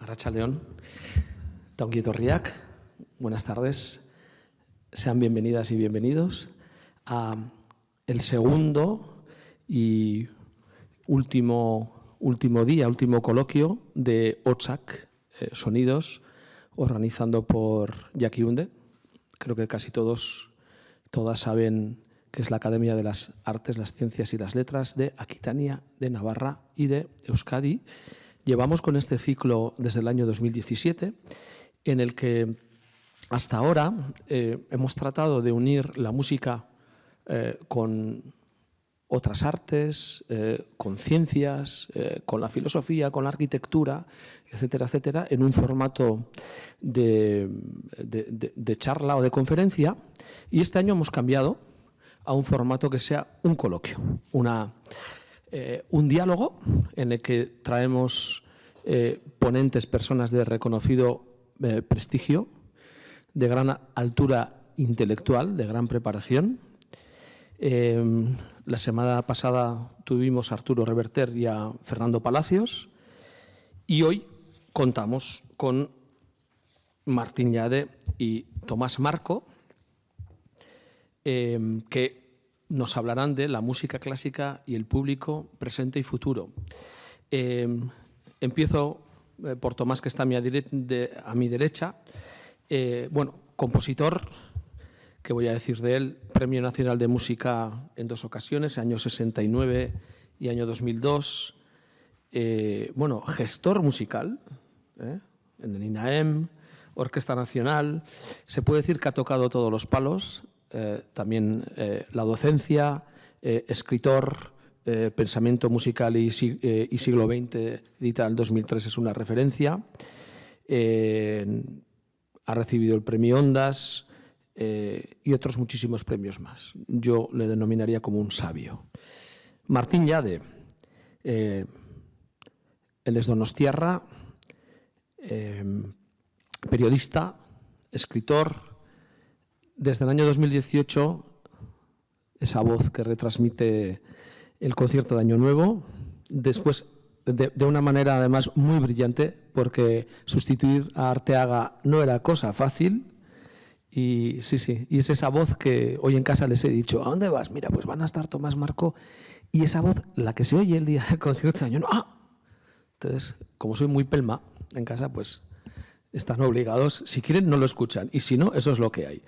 Arratsaldeon, Ongi etorriak, buenas tardes. Sean bienvenidas y bienvenidos a el segundo y último coloquio de Otsak, Sonidos, organizado por Jaki Unde. Creo que casi todas saben que es la Academia de las Artes, las Ciencias y las Letras de Aquitania, de Navarra y de Euskadi. Llevamos con este ciclo desde el año 2017, en el que hasta ahora hemos tratado de unir la música con otras artes, con ciencias, con la filosofía, con la arquitectura, etcétera, etcétera, en un formato de charla o de conferencia. Y este año hemos cambiado a un formato que sea un coloquio, un diálogo en el que traemos ponentes, personas de reconocido prestigio, de gran altura intelectual, de gran preparación. La semana pasada tuvimos a Arturo Reverter y a Fernando Palacios, y hoy contamos con Martín Llade y Tomás Marco, que nos hablarán de la música clásica y el público presente y futuro. Empiezo por Tomás, que está a mi derecha. Compositor, ¿qué voy a decir de él? Premio Nacional de Música en 2 ocasiones, año 69 y año 2002. Gestor musical, en el INAEM, Orquesta Nacional. Se puede decir que ha tocado todos los palos. También la docencia, escritor, Pensamiento musical y siglo XX, edita en 2003, es una referencia. Ha recibido el premio Ondas y otros muchísimos premios más. Yo le denominaría como un sabio. Martín Llade, él es donostiarra, periodista, escritor. Desde el año 2018, esa voz que retransmite el concierto de Año Nuevo, después de una manera además muy brillante, porque sustituir a Arteaga no era cosa fácil. Y sí, y es esa voz que hoy en casa les he dicho: ¿a dónde vas? Mira, pues van a estar Tomás Marco, y esa voz, la que se oye el día del concierto de Año Nuevo. Entonces, como soy muy pelma en casa, pues están obligados. Si quieren, no lo escuchan, y si no, eso es lo que hay.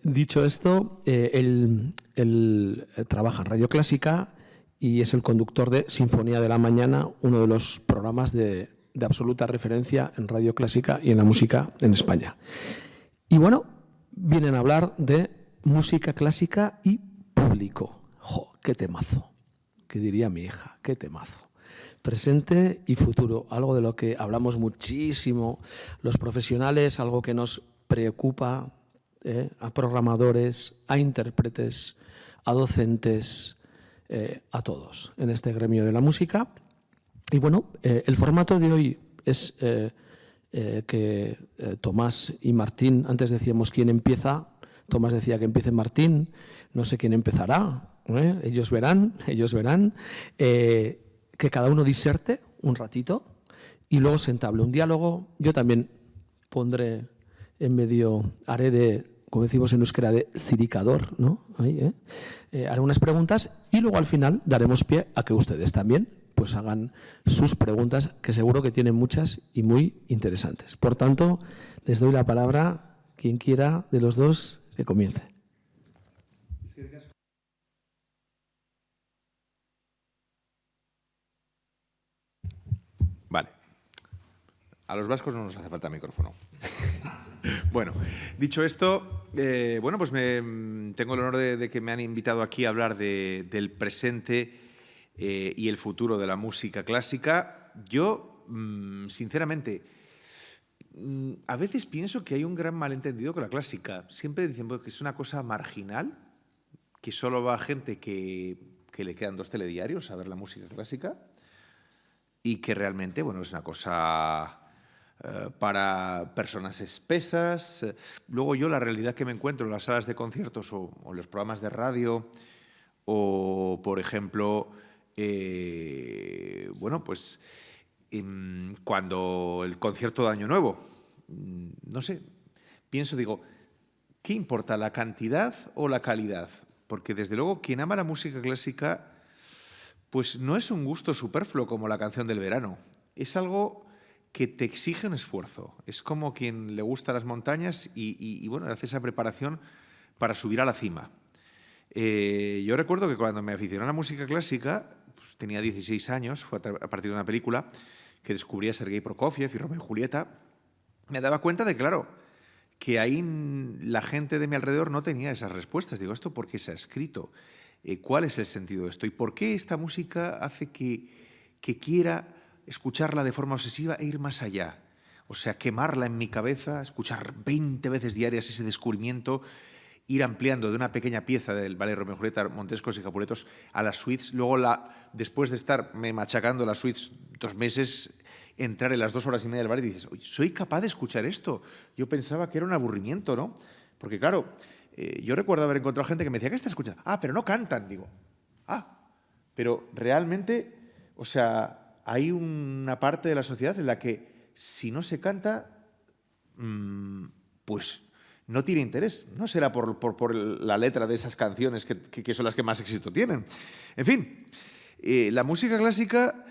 Dicho esto, él trabaja en Radio Clásica y es el conductor de Sinfonía de la Mañana, uno de los programas de absoluta referencia en Radio Clásica y en la música en España. Y vienen a hablar de música clásica y público. ¡Qué temazo! Que diría mi hija, qué temazo. Presente y futuro, algo de lo que hablamos muchísimo los profesionales, algo que nos preocupa a programadores, a intérpretes, a docentes, a todos en este gremio de la música. Y el formato de hoy es que Tomás y Martín, antes decíamos quién empieza. Tomás decía que empiece Martín, no sé quién empezará, ellos verán, que cada uno diserte un ratito y luego se entable un diálogo. Yo también pondré en medio, haré de, como decimos en euskera, de siricador, ¿no? Haré unas preguntas y luego al final daremos pie a que ustedes también pues hagan sus preguntas, que seguro que tienen muchas y muy interesantes. Por tanto, les doy la palabra, quien quiera de los dos que comience. Vale. A los vascos no nos hace falta micrófono. Bueno, dicho esto, pues tengo el honor de que me han invitado aquí a hablar del presente y el futuro de la música clásica. Yo, sinceramente, a veces pienso que hay un gran malentendido con la clásica. Siempre dicen que es una cosa marginal, que solo va gente que le quedan 2 telediarios a ver la música clásica, y que realmente, es una cosa para personas espesas. Luego yo, la realidad que me encuentro en las salas de conciertos o en los programas de radio, o por ejemplo, cuando el concierto de Año Nuevo, no sé, pienso, digo, ¿qué importa, la cantidad o la calidad? Porque desde luego quien ama la música clásica, pues no es un gusto superfluo como la canción del verano. Es algo que te exige un esfuerzo. Es como quien le gusta las montañas y bueno, hace esa preparación para subir a la cima. Yo recuerdo que cuando me aficioné a la música clásica, pues tenía 16 años, fue a partir de una película que descubrí a Sergei Prokofiev y Romeo y Julieta, me daba cuenta de, claro, que ahí la gente de mi alrededor no tenía esas respuestas. Digo, ¿esto por qué se ha escrito? ¿Cuál es el sentido de esto? ¿Y por qué esta música hace que quiera escucharla de forma obsesiva e ir más allá? O sea, quemarla en mi cabeza, escuchar 20 veces diarias ese descubrimiento, ir ampliando de una pequeña pieza del ballet Romeo y Julieta, Montescos y Capuletos a las suites. Luego, después de estarme machacando las suites 2 meses, entrar en las 2 horas y media del ballet y dices, oye, soy capaz de escuchar esto. Yo pensaba que era un aburrimiento, ¿no? Porque claro, yo recuerdo haber encontrado gente que me decía, ¿qué estás escuchando? Ah, pero no cantan. Digo, pero realmente, o sea, hay una parte de la sociedad en la que si no se canta, pues no tiene interés. No será por la letra de esas canciones que son las que más éxito tienen. En fin, la música clásica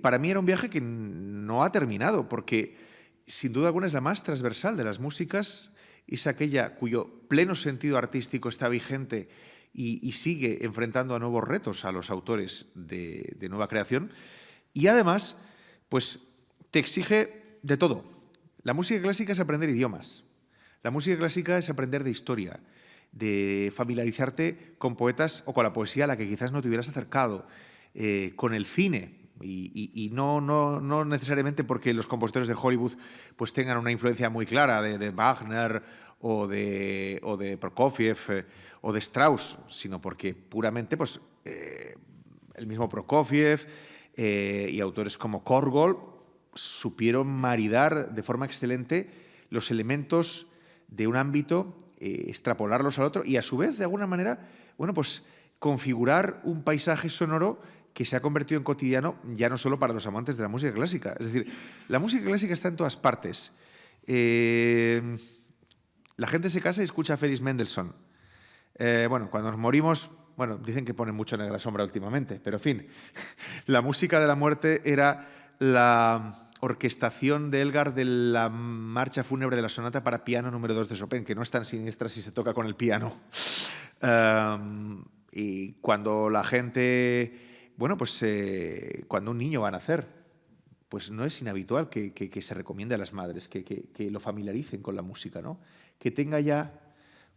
para mí era un viaje que no ha terminado, porque sin duda alguna es la más transversal de las músicas, es aquella cuyo pleno sentido artístico está vigente y sigue enfrentando a nuevos retos a los autores de nueva creación. Y además, pues te exige de todo. La música clásica es aprender idiomas. La música clásica es aprender de historia, de familiarizarte con poetas o con la poesía a la que quizás no te hubieras acercado, con el cine. Y no necesariamente porque los compositores de Hollywood pues tengan una influencia muy clara de Wagner o de Prokofiev o de Strauss, sino porque puramente pues, el mismo Prokofiev y autores como Korgol supieron maridar de forma excelente los elementos de un ámbito, extrapolarlos al otro y a su vez, de alguna manera, bueno, pues configurar un paisaje sonoro que se ha convertido en cotidiano ya no solo para los amantes de la música clásica. Es decir, la música clásica está en todas partes. La gente se casa y escucha a Felix Mendelssohn. Bueno, cuando nos morimos, bueno, dicen que ponen mucho Negra Sombra últimamente, pero en fin, la música de la muerte era la orquestación de Elgar de la marcha fúnebre de la sonata para piano número 2 de Chopin, que no es tan siniestra si se toca con el piano. Y cuando la gente... Bueno, pues cuando un niño va a nacer, pues no es inhabitual que se recomiende a las madres que lo familiaricen con la música, ¿no? Que tenga ya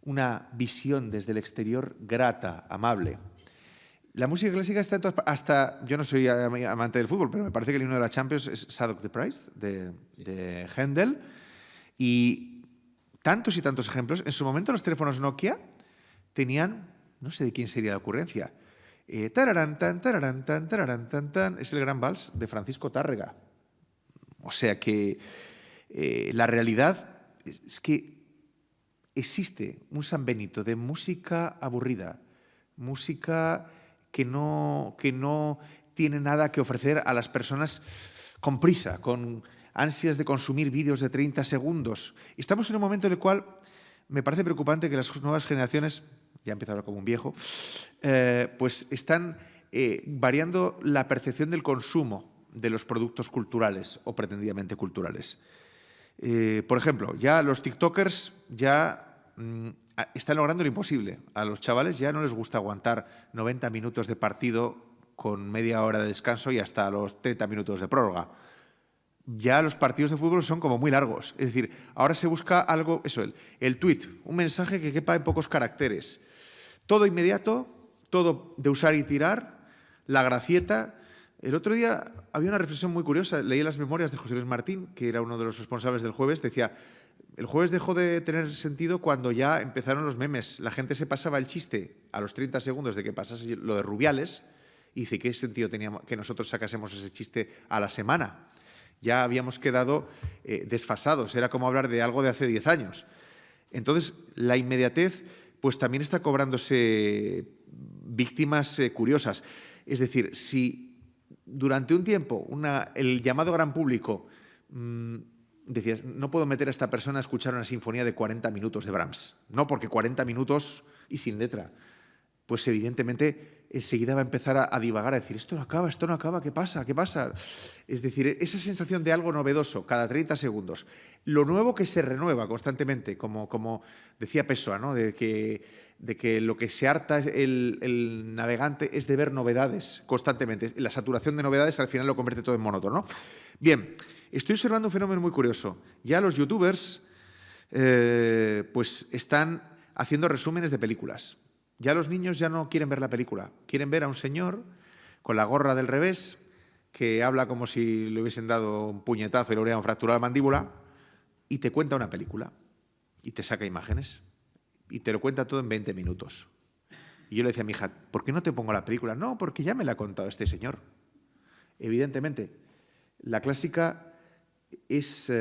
una visión desde el exterior grata, amable. La música clásica está en todas partes. Hasta, yo no soy amante del fútbol, pero me parece que el himno de la Champions es Zadok the Priest, de Händel. Y tantos y tantos ejemplos. En su momento los teléfonos Nokia tenían, no sé de quién sería la ocurrencia, tararán, tan, tararán, tan, tararán, tan, tan, es el gran vals de Francisco Tárrega. O sea que la realidad es que existe un San Benito de música aburrida, música que no tiene nada que ofrecer a las personas con prisa, con ansias de consumir vídeos de 30 segundos. Estamos en un momento en el cual me parece preocupante que las nuevas generaciones, ya empiezo a hablar como un viejo, pues están variando la percepción del consumo de los productos culturales o pretendidamente culturales. Por ejemplo, ya los tiktokers ya están logrando lo imposible. A los chavales ya no les gusta aguantar 90 minutos de partido con media hora de descanso y hasta los 30 minutos de prórroga. Ya los partidos de fútbol son como muy largos. Es decir, ahora se busca algo, eso, el tweet, un mensaje que quepa en pocos caracteres. Todo inmediato, todo de usar y tirar, la gracieta. El otro día había una reflexión muy curiosa, leí las memorias de José Luis Martín, que era uno de los responsables del jueves, decía, el jueves dejó de tener sentido cuando ya empezaron los memes. La gente se pasaba el chiste a los 30 segundos de que pasase lo de Rubiales y dice, ¿qué sentido tenía que nosotros sacásemos ese chiste a la semana? Ya habíamos quedado desfasados, era como hablar de algo de hace 10 años. Entonces, la inmediatez pues también está cobrándose víctimas curiosas. Es decir, si durante un tiempo el llamado gran público decías, no puedo meter a esta persona a escuchar una sinfonía de 40 minutos de Brahms. No, porque 40 minutos y sin letra. Pues evidentemente enseguida va a empezar a divagar, a decir, esto no acaba, ¿qué pasa? ¿Qué pasa? Es decir, esa sensación de algo novedoso cada 30 segundos. Lo nuevo que se renueva constantemente, como decía Pessoa, ¿no? de que lo que se harta el navegante es de ver novedades constantemente. La saturación de novedades al final lo convierte todo en monótono, ¿no? Bien, estoy observando un fenómeno muy curioso. Ya los youtubers pues están haciendo resúmenes de películas. Ya los niños ya no quieren ver la película, quieren ver a un señor con la gorra del revés que habla como si le hubiesen dado un puñetazo y le hubieran fracturado la mandíbula y te cuenta una película y te saca imágenes y te lo cuenta todo en 20 minutos. Y yo le decía a mi hija, ¿por qué no te pongo la película? No, porque ya me la ha contado este señor. Evidentemente, la clásica es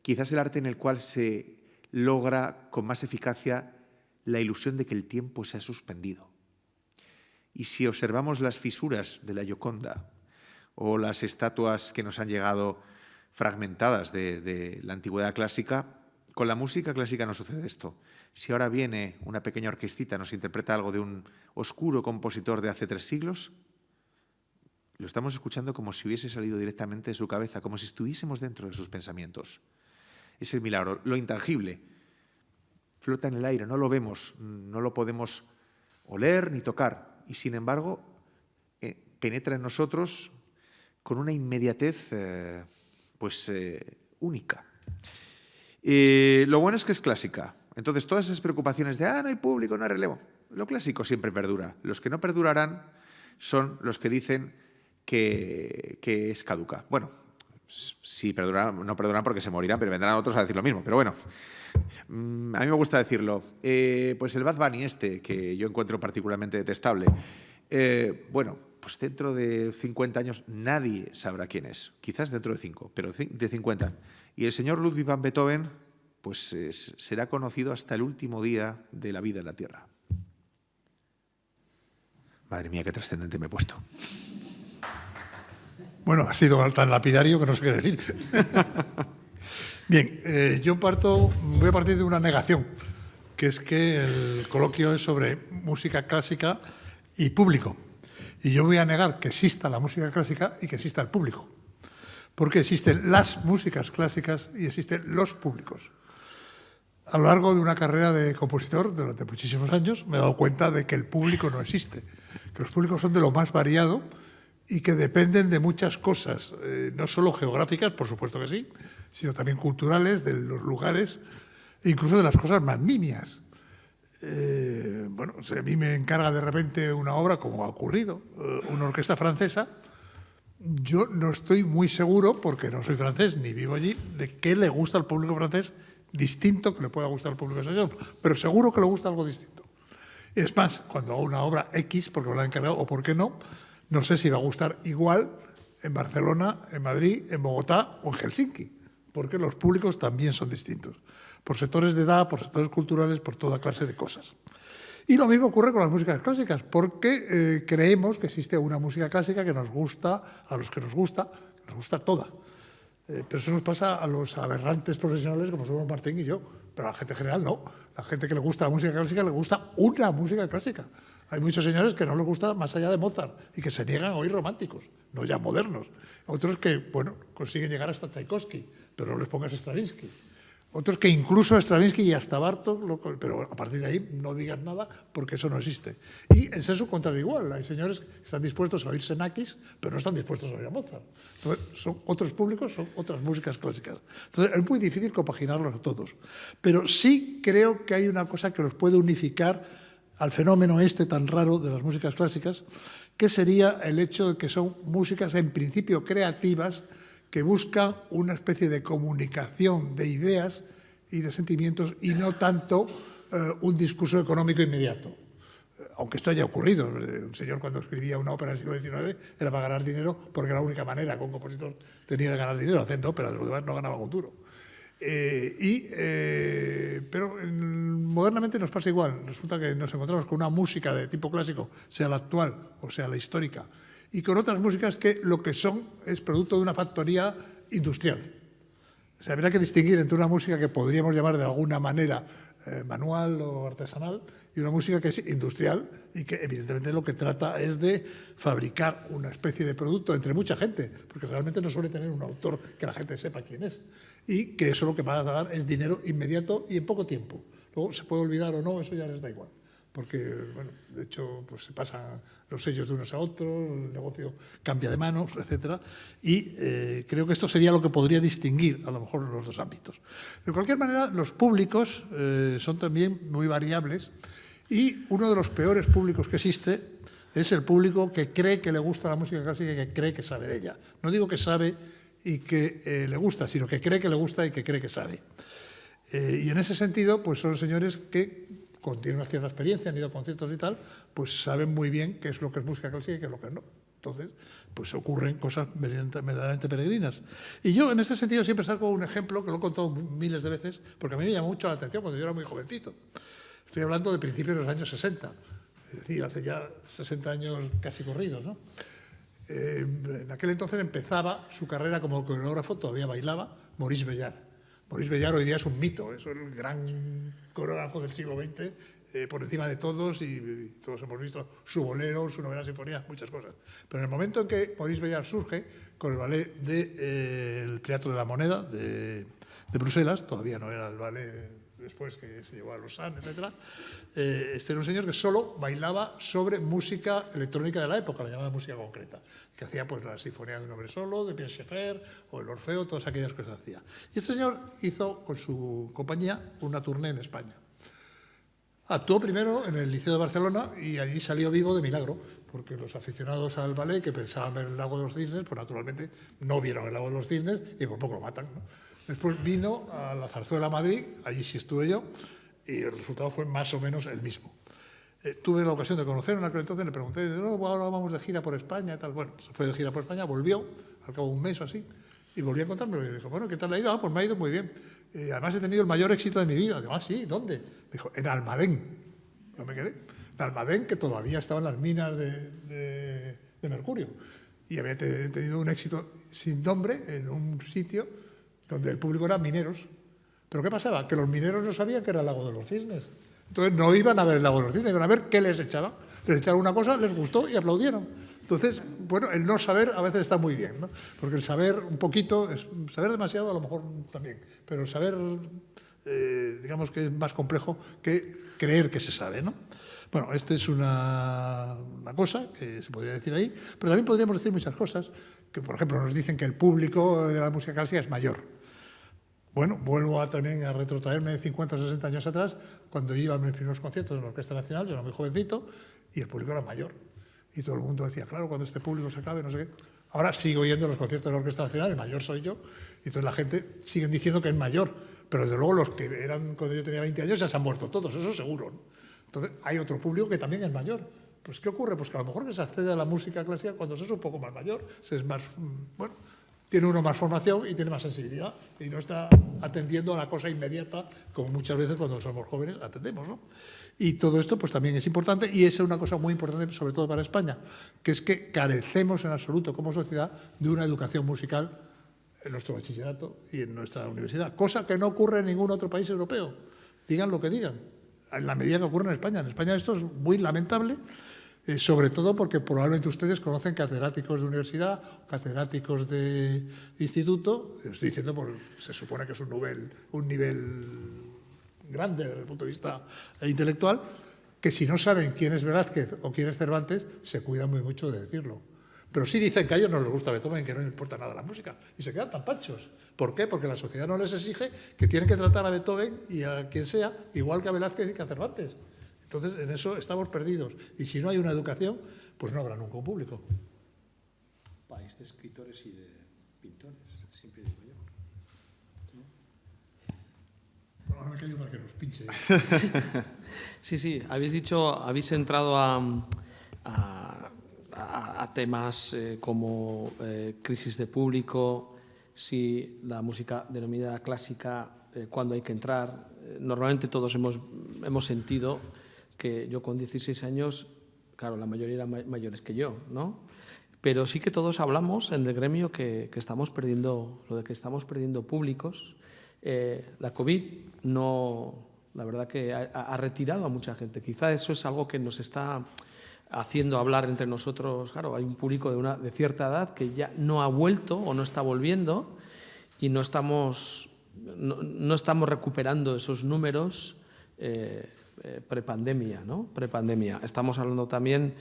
quizás el arte en el cual se logra con más eficacia la ilusión de que el tiempo se ha suspendido. Y si observamos las fisuras de la Gioconda o las estatuas que nos han llegado fragmentadas de la antigüedad clásica, con la música clásica no sucede esto. Si ahora viene una pequeña orquestita, nos interpreta algo de un oscuro compositor de hace 3 siglos, lo estamos escuchando como si hubiese salido directamente de su cabeza, como si estuviésemos dentro de sus pensamientos. Es el milagro, lo intangible. Flota en el aire, no lo vemos, no lo podemos oler ni tocar. Y sin embargo, penetra en nosotros con una inmediatez única. Lo bueno es que es clásica. Entonces, todas esas preocupaciones de no hay público, no hay relevo, lo clásico siempre perdura. Los que no perdurarán son los que dicen que es caduca. Bueno, sí perdurarán, no perdurarán porque se morirán, pero vendrán otros a decir lo mismo. Pero bueno, a mí me gusta decirlo. Pues el Bad Bunny que yo encuentro particularmente detestable, bueno, pues dentro de 50 años nadie sabrá quién es. Quizás dentro de 5, pero de 50. Y el señor Ludwig van Beethoven, pues será conocido hasta el último día de la vida en la Tierra. Madre mía, qué trascendente me he puesto. Bueno, ha sido tan lapidario que no sé qué decir. Bien, yo voy a partir de una negación, que es que el coloquio es sobre música clásica y público. Y yo voy a negar que exista la música clásica y que exista el público. Porque existen las músicas clásicas y existen los públicos. A lo largo de una carrera de compositor durante muchísimos años me he dado cuenta de que el público no existe, que los públicos son de lo más variado y que dependen de muchas cosas, no solo geográficas, por supuesto que sí, sino también culturales, de los lugares, e incluso de las cosas más nimias. Bueno, si a mí me encarga de repente una obra, como ha ocurrido, una orquesta francesa, yo no estoy muy seguro, porque no soy francés ni vivo allí, de qué le gusta al público francés distinto que le pueda gustar al público español, pero seguro que le gusta algo distinto. Es más, cuando hago una obra X, porque me la han encargado o porque no sé si va a gustar igual en Barcelona, en Madrid, en Bogotá o en Helsinki, porque los públicos también son distintos, por sectores de edad, por sectores culturales, por toda clase de cosas. Y lo mismo ocurre con las músicas clásicas, porque creemos que existe una música clásica que nos gusta, a los que nos gusta toda. Pero eso nos pasa a los aberrantes profesionales como somos Martín y yo, pero a la gente general no. La gente que le gusta la música clásica le gusta una música clásica. Hay muchos señores que no les gusta más allá de Mozart y que se niegan a oír románticos, no ya modernos. Otros que, bueno, consiguen llegar hasta Tchaikovsky, pero no les pongas Stravinsky. Otros que incluso Stravinsky y hasta Bartók, pero a partir de ahí no digas nada porque eso no existe. Y en senso contrario igual, hay señores que están dispuestos a oír Xenakis, pero no están dispuestos a oír a Mozart. Entonces, son otros públicos, son otras músicas clásicas. Entonces, es muy difícil compaginarlos a todos. Pero sí creo que hay una cosa que los puede unificar al fenómeno tan raro de las músicas clásicas, que sería el hecho de que son músicas en principio creativas, que buscan una especie de comunicación de ideas y de sentimientos y no tanto un discurso económico inmediato. Aunque esto haya ocurrido. Un señor cuando escribía una ópera en el siglo XIX era para ganar dinero porque era la única manera que un compositor tenía de ganar dinero, haciendo óperas, los demás no ganaban un duro. Pero modernamente nos pasa igual. Resulta que nos encontramos con una música de tipo clásico, sea la actual o sea la histórica, y con otras músicas que lo que son es producto de una factoría industrial. O sea, habría que distinguir entre una música que podríamos llamar de alguna manera manual o artesanal y una música que es industrial y que evidentemente lo que trata es de fabricar una especie de producto entre mucha gente, porque realmente no suele tener un autor que la gente sepa quién es, y que eso lo que va a dar es dinero inmediato y en poco tiempo. Luego se puede olvidar o no, eso ya les da igual, porque bueno, de hecho pues se pasan los sellos de unos a otros, el negocio cambia de manos, etcétera, y creo que esto sería lo que podría distinguir a lo mejor los dos ámbitos. De cualquier manera, los públicos son también muy variables, y uno de los peores públicos que existe es el público que cree que le gusta la música clásica y que cree que sabe de ella. No digo que sabe y que le gusta, sino que cree que le gusta y que cree que sabe. Y en ese sentido, pues son señores que, cuando tienen una cierta experiencia, han ido a conciertos y tal, pues saben muy bien qué es lo que es música clásica y qué es lo que no. Entonces, pues ocurren cosas verdaderamente peregrinas. Y yo, en este sentido, siempre saco un ejemplo que lo he contado miles de veces, porque a mí me llamó mucho la atención cuando yo era muy jovencito. Estoy hablando de principios de los años 60, es decir, hace ya 60 años casi corridos, ¿no? En aquel entonces empezaba su carrera como coreógrafo, todavía bailaba, Maurice Béjart. Maurice Béjart hoy día es un mito, es el gran coreógrafo del siglo XX, por encima de todos, y todos hemos visto su bolero, su novena sinfonía, muchas cosas. Pero en el momento en que Maurice Béjart surge con el ballet del Teatro de la Moneda de Bruselas, todavía no era el ballet después que se llevó a Lausanne, etc. Este era un señor que solo bailaba sobre música electrónica de la época, la llamada música concreta, que hacía pues la sinfonía de un hombre solo, de Pierre Schaeffer, o el Orfeo, todas aquellas cosas hacía. Y este señor hizo con su compañía una tournée en España. Actuó primero en el Liceo de Barcelona y allí salió vivo de milagro, porque los aficionados al ballet que pensaban ver el Lago de los Cisnes, pues naturalmente no vieron el Lago de los Cisnes y por poco lo matan, ¿no? Después vino a la Zarzuela Madrid, allí sí estuve yo, y el resultado fue más o menos el mismo. Tuve la ocasión de conocerlo en aquel entonces, le pregunté, no, ahora vamos de gira por España y tal. Bueno, se fue de gira por España, volvió, al cabo de un mes o así, y volví a contármelo. Y dijo, bueno, ¿qué tal le ha ido? Ah, pues me ha ido muy bien. Además he tenido el mayor éxito de mi vida. Digo, ah, sí, ¿dónde? Me dijo, en Almadén. Yo me quedé. En Almadén, que todavía estaban las minas de mercurio. Y había tenido un éxito sin nombre en un sitio donde el público eran mineros. ¿Pero qué pasaba? Que los mineros no sabían que era el Lago de los Cisnes. Entonces no iban a ver el Lago de los Cisnes, iban a ver qué les echaban. Les echaron una cosa, les gustó y aplaudieron. Entonces, bueno, el no saber a veces está muy bien, ¿no? Porque el saber un poquito, saber demasiado a lo mejor también, pero el saber, digamos que es más complejo que creer que se sabe, ¿no? Bueno, esta es una cosa que se podría decir ahí, pero también podríamos decir muchas cosas, que por ejemplo nos dicen que el público de la música clásica es mayor. Bueno, vuelvo también a retrotraerme 50 o 60 años atrás, cuando iba a mis primeros conciertos en la Orquesta Nacional, yo era muy jovencito, y el público era mayor. Y todo el mundo decía, claro, cuando este público se acabe, no sé qué. Ahora sigo yendo a los conciertos de la Orquesta Nacional, el mayor soy yo, y entonces la gente sigue diciendo que es mayor, pero desde luego los que eran cuando yo tenía 20 años ya se han muerto todos, eso seguro, ¿no? Entonces hay otro público que también es mayor. Pues ¿qué ocurre? Pues que a lo mejor que se accede a la música clásica cuando se es un poco más mayor, se es más, bueno, tiene uno más formación y tiene más sensibilidad y no está atendiendo a la cosa inmediata como muchas veces cuando somos jóvenes atendemos, ¿no? Y todo esto pues también es importante y es una cosa muy importante sobre todo para España, que es que carecemos en absoluto como sociedad de una educación musical en nuestro bachillerato y en nuestra universidad, cosa que no ocurre en ningún otro país europeo, digan lo que digan, en la medida que ocurre en España. En España esto es muy lamentable, sobre todo porque probablemente ustedes conocen catedráticos de universidad, catedráticos de instituto, estoy diciendo, porque se supone que es un nivel grande desde el punto de vista intelectual, que si no saben quién es Velázquez o quién es Cervantes, se cuidan muy mucho de decirlo. Pero sí dicen que a ellos no les gusta Beethoven, que no les importa nada la música, y se quedan tan panchos. ¿Por qué? Porque la sociedad no les exige que tienen que tratar a Beethoven y a quien sea, igual que a Velázquez y que a Cervantes. Entonces, en eso estamos perdidos. Y si no hay una educación, pues no habrá nunca un público. País de escritores y de pintores, siempre digo yo. ¿No? Ahora me quedo para que los pinche. Sí, habéis entrado a temas como crisis de público, si la música denominada clásica, cuándo hay que entrar. Normalmente todos hemos sentido que yo con 16 años, claro, la mayoría eran mayores que yo, ¿no? Pero sí que todos hablamos en el gremio que estamos perdiendo, lo de que estamos perdiendo públicos. La COVID la verdad que ha retirado a mucha gente. Quizá eso es algo que nos está haciendo hablar entre nosotros. Claro, hay un público de cierta edad que ya no ha vuelto o no está volviendo y no estamos recuperando esos números prepandemia, ¿no? Prepandemia. Estamos hablando también,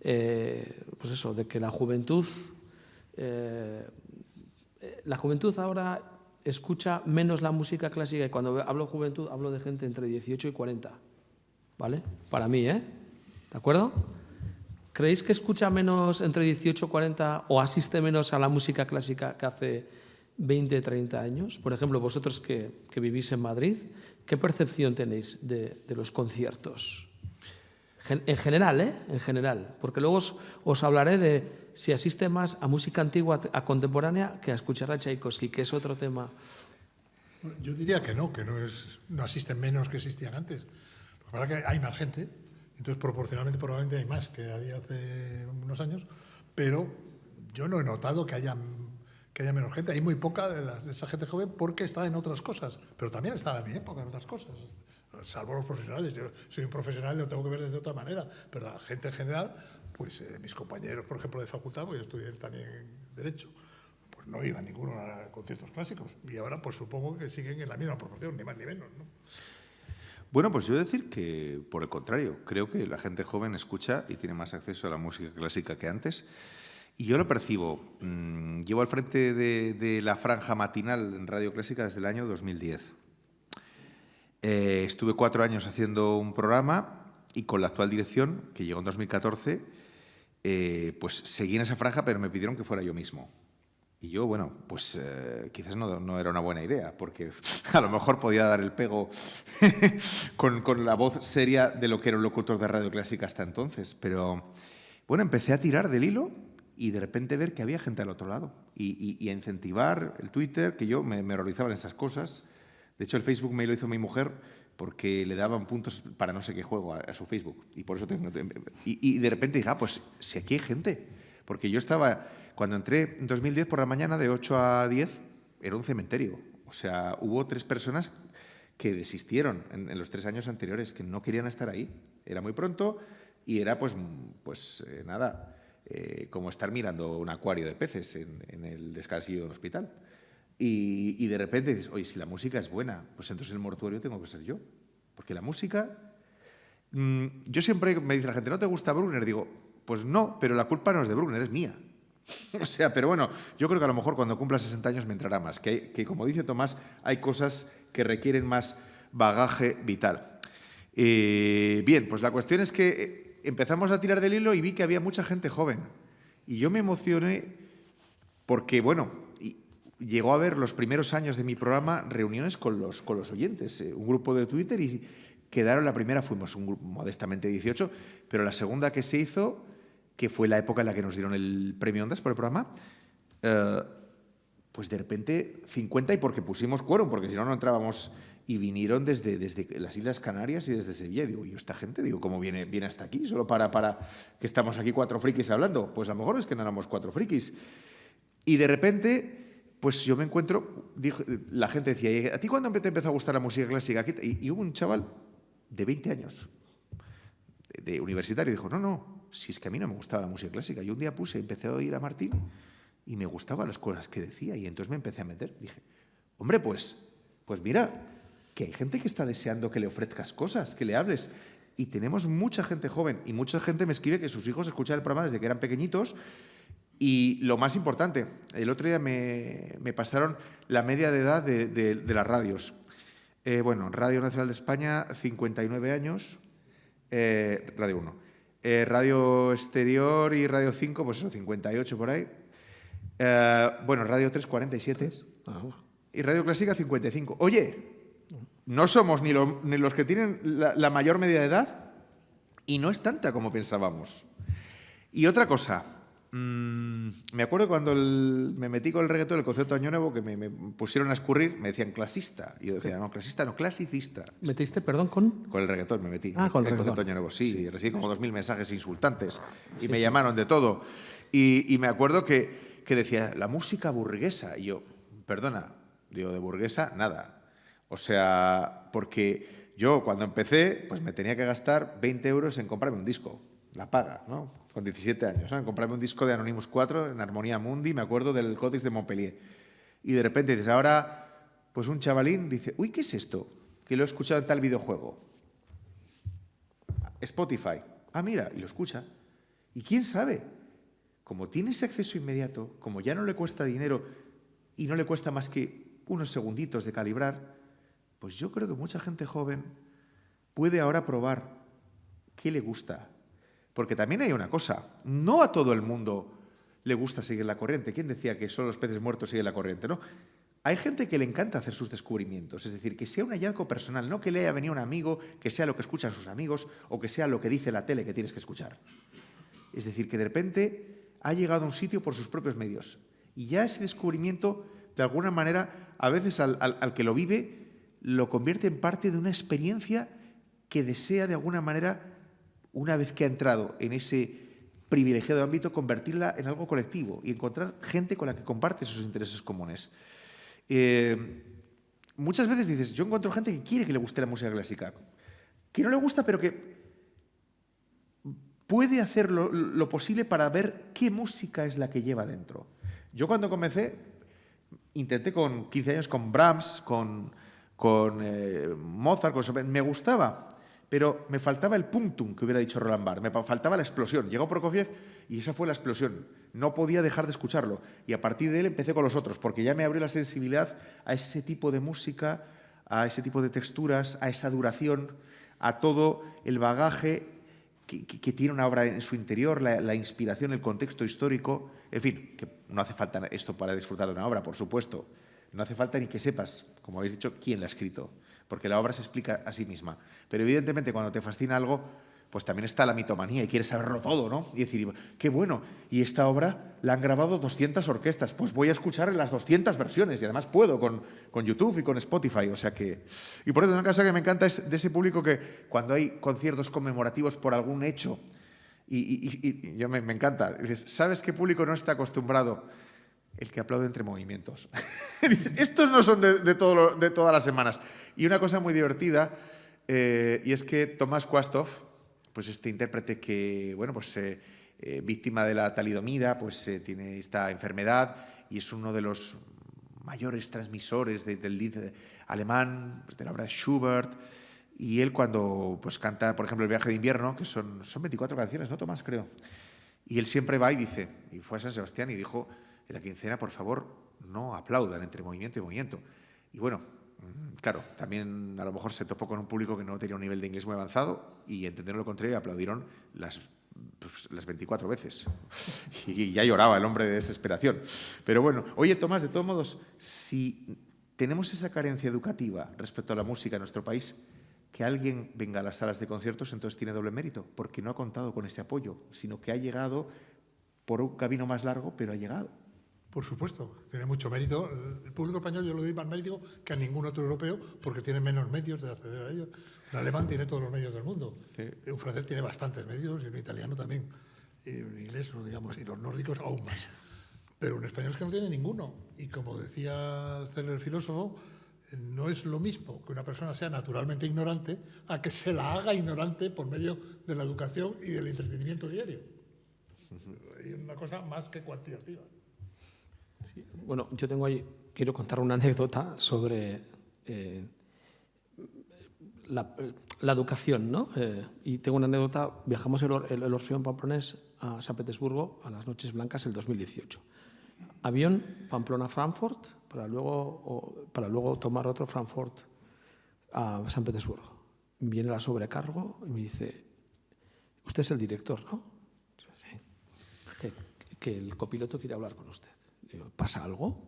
pues eso, de que la juventud ahora escucha menos la música clásica, y cuando hablo juventud hablo de gente entre 18 y 40, ¿vale? Para mí, ¿eh? ¿De acuerdo? ¿Creéis que escucha menos entre 18 y 40 o asiste menos a la música clásica que hace 20, 30 años? Por ejemplo, vosotros que vivís en Madrid, ¿qué percepción tenéis de los conciertos? En general, ¿eh? En general. Porque luego os hablaré de si asiste más a música antigua, a contemporánea, que a escuchar a Tchaikovsky, que es otro tema. Yo diría que no asisten menos que existían antes. Lo que pasa es que hay más gente, entonces proporcionalmente probablemente hay más que había hace unos años, pero yo no he notado que haya menos gente. Hay muy poca de esa gente joven porque está en otras cosas, pero también estaba en mi época en otras cosas. Salvo los profesionales. Yo soy un profesional y lo tengo que ver de otra manera, pero la gente en general, pues mis compañeros, por ejemplo, de facultad, pues yo estudié también Derecho, pues no iban ninguno a conciertos clásicos y ahora pues supongo que siguen en la misma proporción, ni más ni menos, ¿no? Bueno, pues yo voy a decir que, por el contrario, creo que la gente joven escucha y tiene más acceso a la música clásica que antes. Y yo lo percibo. Llevo al frente de la franja matinal en Radio Clásica desde el año 2010. Estuve 4 años haciendo un programa y con la actual dirección, que llegó en 2014, pues seguí en esa franja, pero me pidieron que fuera yo mismo. Y yo, bueno, pues quizás no era una buena idea, porque a lo mejor podía dar el pego con la voz seria de lo que era un locutor de Radio Clásica hasta entonces. Pero, bueno, empecé a tirar del hilo y de repente ver que había gente al otro lado y a incentivar el Twitter, que yo me horrorizaba en esas cosas. De hecho, el Facebook me lo hizo mi mujer porque le daban puntos para no sé qué juego a su Facebook. Y por eso y de repente dije, pues si aquí hay gente. Porque yo estaba, cuando entré en 2010 por la mañana, de 8 a 10, era un cementerio. O sea, hubo 3 personas que desistieron en los 3 años anteriores, que no querían estar ahí. Era muy pronto y era nada, como estar mirando un acuario de peces en el descansillo de un hospital. Y de repente dices, oye, si la música es buena, pues entonces el mortuorio tengo que ser yo. Porque la música... yo siempre me dice la gente, ¿no te gusta Bruckner? Digo, pues no, pero la culpa no es de Bruckner, es mía. O sea, pero bueno, yo creo que a lo mejor cuando cumpla 60 años me entrará más. Que como dice Tomás, hay cosas que requieren más bagaje vital. Bien, pues la cuestión es que empezamos a tirar del hilo y vi que había mucha gente joven. Y yo me emocioné porque, bueno... Llegó a haber los primeros años de mi programa reuniones con los oyentes, un grupo de Twitter, y quedaron la primera, fuimos un grupo modestamente 18, pero la segunda que se hizo, que fue la época en la que nos dieron el premio Ondas por el programa, pues de repente 50, y porque pusimos quórum, porque si no, no entrábamos, y vinieron desde las Islas Canarias y desde Sevilla. Digo, ¿y esta gente? Digo, ¿cómo viene hasta aquí? Solo para que estamos aquí 4 frikis hablando. Pues a lo mejor es que no éramos 4 frikis. Y de repente... Pues yo me encuentro, la gente decía, ¿a ti cuándo te empezó a gustar la música clásica? Y hubo un chaval de 20 años, de universitario, y dijo, no, si es que a mí no me gustaba la música clásica. Yo un día empecé a oír a Martín y me gustaban las cosas que decía, y entonces me empecé a meter. Dije, hombre, pues mira, que hay gente que está deseando que le ofrezcas cosas, que le hables. Y tenemos mucha gente joven, y mucha gente me escribe que sus hijos escuchan el programa desde que eran pequeñitos. Y lo más importante, el otro día me pasaron la media de edad de las radios. Radio Nacional de España, 59 años, Radio 1. Radio Exterior y Radio 5, pues eso, 58 por ahí. Radio 3, 47. Y Radio Clásica, 55. Oye, no somos ni los que tienen la mayor media de edad, y no es tanta como pensábamos. Y otra cosa... Me acuerdo cuando me metí con el reggaetón, el concierto de Año Nuevo, que me pusieron a escurrir, me decían clasista. Y yo decía, no, clasista no, clasicista. ¿Metiste, perdón, con...? Con el reggaetón me metí. Ah, con el concepto reggaetón. Año Nuevo, sí. Sí. Recibí como 2000 mensajes insultantes y me sí. llamaron de todo. Y me acuerdo que decía, la música burguesa. Y yo, perdona, digo, de burguesa, nada. O sea, porque yo cuando empecé, pues me tenía que gastar 20 euros en comprarme un disco. La paga, ¿no? Con 17 años, ¿no? En comprarme un disco de Anonymous 4 en Armonía Mundi, me acuerdo del Códex de Montpellier. Y de repente dices, ahora, pues un chavalín dice, uy, ¿qué es esto? Que lo he escuchado en tal videojuego. Spotify. Ah, mira, y lo escucha. ¿Y quién sabe? Como tiene ese acceso inmediato, como ya no le cuesta dinero y no le cuesta más que unos segunditos de calibrar, pues yo creo que mucha gente joven puede ahora probar qué le gusta. Porque también hay una cosa, no a todo el mundo le gusta seguir la corriente. ¿Quién decía que solo los peces muertos siguen la corriente? ¿No? Hay gente que le encanta hacer sus descubrimientos, es decir, que sea un hallazgo personal, no que le haya venido un amigo, que sea lo que escuchan sus amigos o que sea lo que dice la tele que tienes que escuchar. Es decir, que de repente ha llegado a un sitio por sus propios medios. Y ya ese descubrimiento, de alguna manera, a veces al que lo vive, lo convierte en parte de una experiencia que desea, de alguna manera, una vez que ha entrado en ese privilegiado ámbito, convertirla en algo colectivo y encontrar gente con la que comparte esos intereses comunes. Muchas veces dices, yo encuentro gente que quiere que le guste la música clásica, que no le gusta, pero que puede hacer lo posible para ver qué música es la que lleva dentro. Yo cuando comencé, intenté con 15 años con Brahms, con Mozart, con Chopin, me gustaba, pero me faltaba el punctum que hubiera dicho Roland Barthes, me faltaba la explosión. Llegó Prokofiev y esa fue la explosión. No podía dejar de escucharlo. Y a partir de él empecé con los otros, porque ya me abrió la sensibilidad a ese tipo de música, a ese tipo de texturas, a esa duración, a todo el bagaje que tiene una obra en su interior, la inspiración, el contexto histórico. En fin, que no hace falta esto para disfrutar de una obra, por supuesto. No hace falta ni que sepas, como habéis dicho, quién la ha escrito, porque la obra se explica a sí misma. Pero evidentemente cuando te fascina algo, pues también está la mitomanía y quieres saberlo todo, ¿no? Y decir, qué bueno, y esta obra la han grabado 200 orquestas, pues voy a escuchar las 200 versiones y además puedo con YouTube y con Spotify, o sea que... Y por eso una cosa que me encanta es de ese público que cuando hay conciertos conmemorativos por algún hecho, y yo me encanta, dices, ¿sabes qué público no está acostumbrado? El que aplaude entre movimientos. Estos no son de todas las semanas. Y una cosa muy divertida, y es que Tomás Kwastov, pues este intérprete que, bueno, pues víctima de la talidomida, pues tiene esta enfermedad y es uno de los mayores transmisores del Lied alemán, pues de la obra de Schubert. Y él cuando pues canta, por ejemplo, El viaje de invierno, que son 24 canciones, ¿no, Tomás? Creo. Y él siempre va y dice, y fue a San Sebastián y dijo, en la quincena, por favor, no aplaudan entre movimiento y movimiento. Y bueno, claro, también a lo mejor se topó con un público que no tenía un nivel de inglés muy avanzado y entendieron lo contrario y aplaudieron las 24 veces. Y ya lloraba el hombre de desesperación. Pero bueno, oye, Tomás, de todos modos, si tenemos esa carencia educativa respecto a la música en nuestro país, que alguien venga a las salas de conciertos, entonces tiene doble mérito, porque no ha contado con ese apoyo, sino que ha llegado por un camino más largo, pero ha llegado. Por supuesto, tiene mucho mérito. El público español yo lo doy más mérito que a ningún otro europeo porque tiene menos medios de acceder a ellos. Un alemán tiene todos los medios del mundo. Sí. Un francés tiene bastantes medios y un italiano también. Y un inglés, no digamos, y los nórdicos aún más. Pero un español es que no tiene ninguno. Y como decía el célebre filósofo, no es lo mismo que una persona sea naturalmente ignorante a que se la haga ignorante por medio de la educación y del entretenimiento diario. Y una cosa más que cuantitativa. Sí. Bueno, yo tengo ahí, quiero contar una anécdota sobre la educación, ¿no? Y tengo una anécdota, viajamos el Orfeón Pamplonés a San Petersburgo a las Noches Blancas el 2018. Avión Pamplona-Frankfurt para luego tomar otro Frankfurt a San Petersburgo. Viene la sobrecargo y me dice, usted es el director, ¿no? Sí. Que el copiloto quiere hablar con usted. Digo, ¿pasa algo?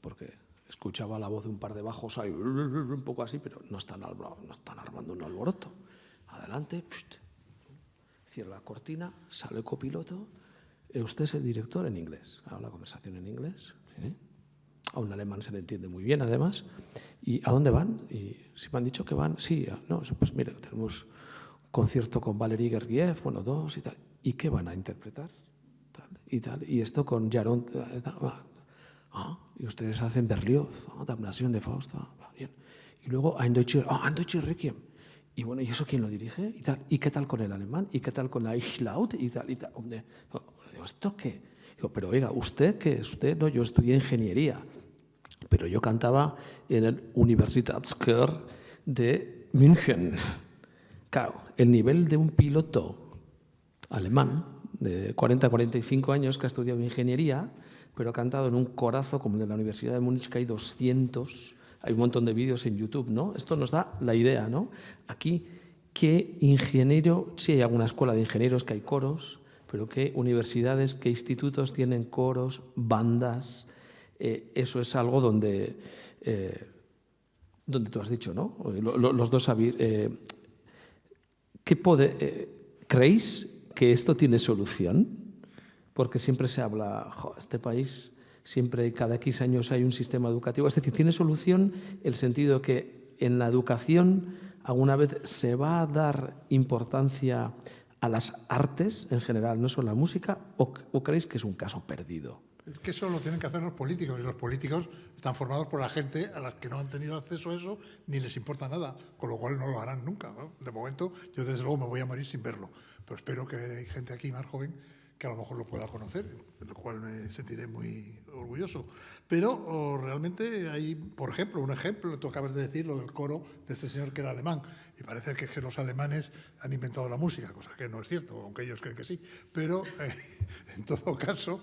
Porque escuchaba la voz de un par de bajos ahí, un poco así, pero no están armando un alboroto. Adelante, cierra la cortina, sale el copiloto, Usted es el director en inglés. Hago la conversación en inglés. ¿Sí? A un alemán se le entiende muy bien, además. ¿Y a dónde van? Y si me han dicho que van, sí, no, pues mira, tenemos un concierto con Valery Gergiev, bueno, 2 y tal. ¿Y qué van a interpretar? Tal, y tal. Y esto con Jaron. Y ustedes hacen Berlioz, Damnation de Faust. Bien. Y luego Ein Deutscher Requiem. Y bueno, ¿y eso quién lo dirige? Y tal. ¿Y qué tal con el alemán? ¿Y qué tal con la Ich Laut? Y tal, y tal. Digo, ¿esto qué? Digo, pero oiga, ¿usted qué? Usted, no, yo estudié ingeniería, pero yo cantaba en el Universitätschor de München. Claro, el nivel de un piloto alemán de 40, 45 años que ha estudiado ingeniería, pero ha cantado en un corazo como el de la Universidad de Múnich, que hay 200, hay un montón de vídeos en YouTube, ¿no? Esto nos da la idea, ¿no? Aquí, ¿qué ingeniero? Sí hay alguna escuela de ingenieros que hay coros, pero ¿qué universidades, qué institutos tienen coros, bandas? Eso es algo donde tú has dicho, ¿no? Los dos sabéis. ¿Creéis que esto tiene solución? Porque siempre se habla, este país, siempre cada X años hay un sistema educativo. Es decir, ¿tiene solución el sentido que en la educación alguna vez se va a dar importancia a las artes en general, no solo la música, o creéis que es un caso perdido? Es que eso lo tienen que hacer los políticos, y los políticos están formados por la gente a las que no han tenido acceso a eso ni les importa nada, con lo cual no lo harán nunca, ¿no? De momento, yo desde luego me voy a morir sin verlo, pero espero que hay gente aquí más joven que a lo mejor lo pueda conocer, de lo cual me sentiré muy orgulloso. Pero realmente hay, por ejemplo, un ejemplo, tú acabas de decir lo del coro de este señor que era alemán, y parece que los alemanes han inventado la música, cosa que no es cierto, aunque ellos creen que sí. Pero, en todo caso,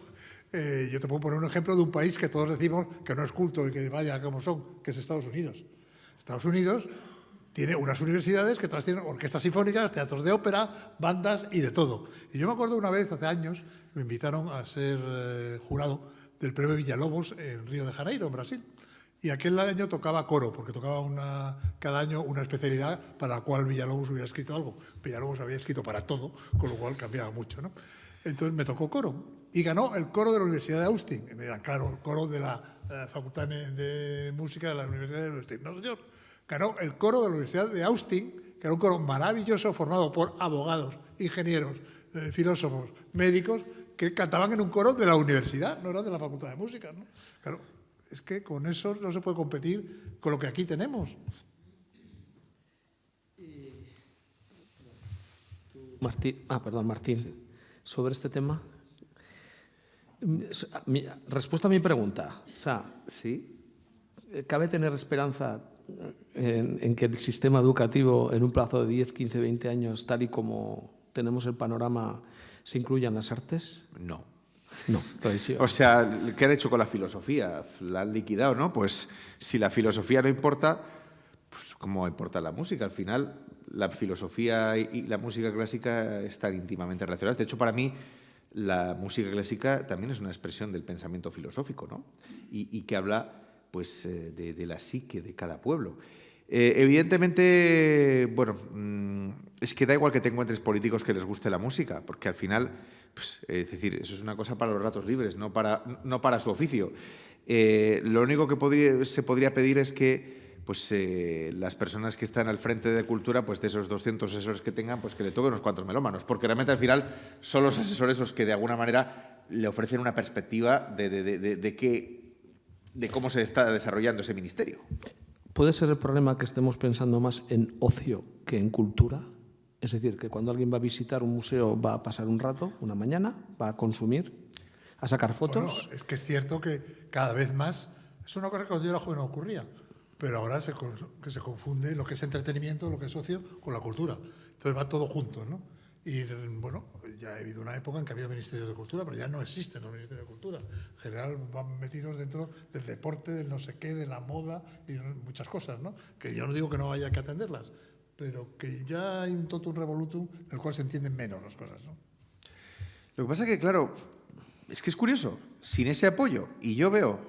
yo te puedo poner un ejemplo de un país que todos decimos que no es culto y que vaya como son, que es Estados Unidos. Estados Unidos tiene unas universidades que todas tienen orquestas sinfónicas, teatros de ópera, bandas y de todo. Y yo me acuerdo una vez, hace años, me invitaron a ser jurado del premio Villalobos en Río de Janeiro, en Brasil. Y aquel año tocaba coro, porque tocaba cada año una especialidad para la cual Villalobos hubiera escrito algo. Villalobos había escrito para todo, con lo cual cambiaba mucho, ¿no? Entonces me tocó coro. Y ganó el coro de la Universidad de Austin. Y me dirán, claro, el coro de la Facultad de Música de la Universidad de Austin. No, señor. Ganó el coro de la Universidad de Austin, que era un coro maravilloso formado por abogados, ingenieros, filósofos, médicos, que cantaban en un coro de la universidad, no era de la Facultad de Música, ¿no? Claro, es que con eso no se puede competir con lo que aquí tenemos. Martín, sí. Sobre este tema. Respuesta a mi pregunta. O sea, ¿sí? ¿Cabe tener esperanza en que el sistema educativo en un plazo de 10, 15, 20 años, tal y como tenemos el panorama, se incluyan las artes? No. No, sí. O sea, ¿qué han hecho con la filosofía? La han liquidado, ¿no? Pues si la filosofía no importa, pues ¿cómo importa la música? Al final, la filosofía y la música clásica están íntimamente relacionadas. De hecho, para mí, la música clásica también es una expresión del pensamiento filosófico, ¿no? Y que habla pues, de la psique de cada pueblo. Evidentemente, bueno, es que da igual que te encuentres políticos que les guste la música, porque al final, pues, es decir, eso es una cosa para los ratos libres, no para su oficio. Lo único que se podría pedir es que pues, las personas que están al frente de cultura, pues de esos 200 asesores que tengan, pues que le toquen unos cuantos melómanos, porque realmente al final son los asesores los que de alguna manera le ofrecen una perspectiva de cómo se está desarrollando ese ministerio. ¿Puede ser el problema que estemos pensando más en ocio que en cultura? Es decir, que cuando alguien va a visitar un museo va a pasar un rato, una mañana, va a consumir, a sacar fotos. Bueno, es que es cierto que cada vez más, es una cosa que cuando yo era joven no ocurría, pero ahora se confunde lo que es entretenimiento, lo que es ocio, con la cultura. Entonces va todo junto, ¿no? Y bueno, ya ha habido una época en que había ministerios de cultura, pero ya no existen los ministerios de cultura. En general van metidos dentro del deporte, del no sé qué, de la moda y muchas cosas, ¿no? Que yo no digo que no haya que atenderlas, pero que ya hay un totum revolutum en el cual se entienden menos las cosas, ¿no? Lo que pasa es que, claro, es que es curioso, sin ese apoyo, y yo veo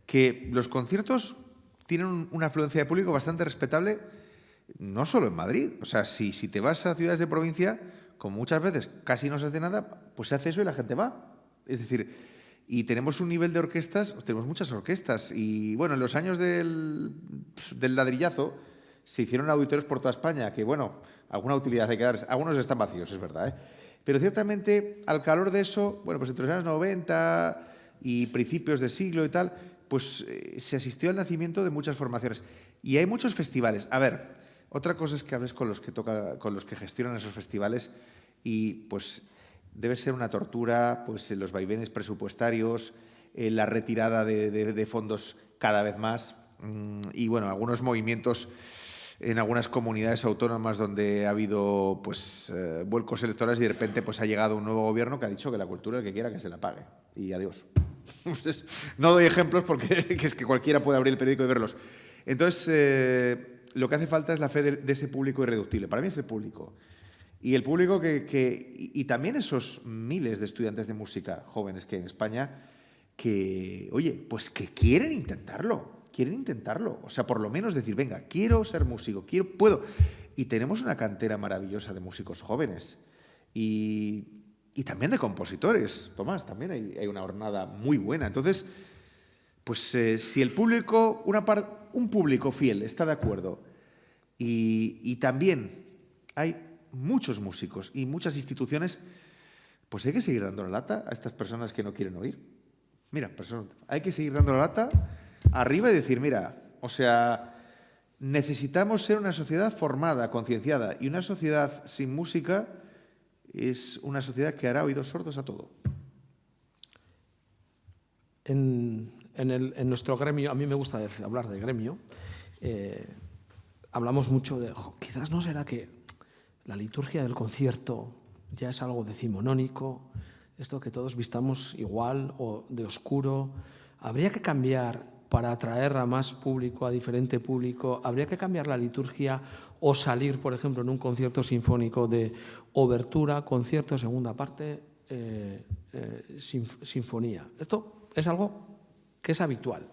que los conciertos tienen una afluencia de público bastante respetable, no solo en Madrid. O sea, si te vas a ciudades de provincia, como muchas veces casi no se hace nada, pues se hace eso y la gente va. Es decir, y tenemos un nivel de orquestas, tenemos muchas orquestas. Y bueno, en los años del ladrillazo se hicieron auditorios por toda España, que bueno, alguna utilidad hay que dar. Algunos están vacíos, es verdad, ¿eh? Pero ciertamente, al calor de eso, bueno, pues entre los años 90 y principios de siglo y tal, pues se asistió al nacimiento de muchas formaciones. Y hay muchos festivales. A ver, otra cosa es que hables con los que gestionan esos festivales y pues debe ser una tortura, pues los vaivenes presupuestarios, la retirada de fondos cada vez más y bueno, algunos movimientos en algunas comunidades autónomas donde ha habido pues vuelcos electorales y de repente pues ha llegado un nuevo gobierno que ha dicho que la cultura el que quiera que se la pague y adiós. Entonces, no doy ejemplos porque es que cualquiera puede abrir el periódico y verlos. Entonces, lo que hace falta es la fe de ese público irreductible. Para mí es el público. Y el público y también esos miles de estudiantes de música jóvenes que hay en España que, oye, pues que quieren intentarlo. O sea, por lo menos decir, venga, quiero ser músico, puedo. Y tenemos una cantera maravillosa de músicos jóvenes. Y también de compositores, Tomás, también hay una hornada muy buena. Entonces, pues si el público, un público fiel está de acuerdo y también hay muchos músicos y muchas instituciones, pues hay que seguir dando la lata a estas personas que no quieren oír. Mira, hay que seguir dando la lata arriba y decir, mira, o sea, necesitamos ser una sociedad formada, concienciada, y una sociedad sin música es una sociedad que hará oídos sordos a todo. En nuestro gremio, a mí me gusta hablar de gremio, hablamos mucho de, quizás no será que la liturgia del concierto ya es algo decimonónico, esto que todos vistamos igual o de oscuro, habría que cambiar para atraer a más público, a diferente público, habría que cambiar la liturgia o salir, por ejemplo, en un concierto sinfónico de obertura, concierto, segunda parte, sinfonía. Esto es algo que es habitual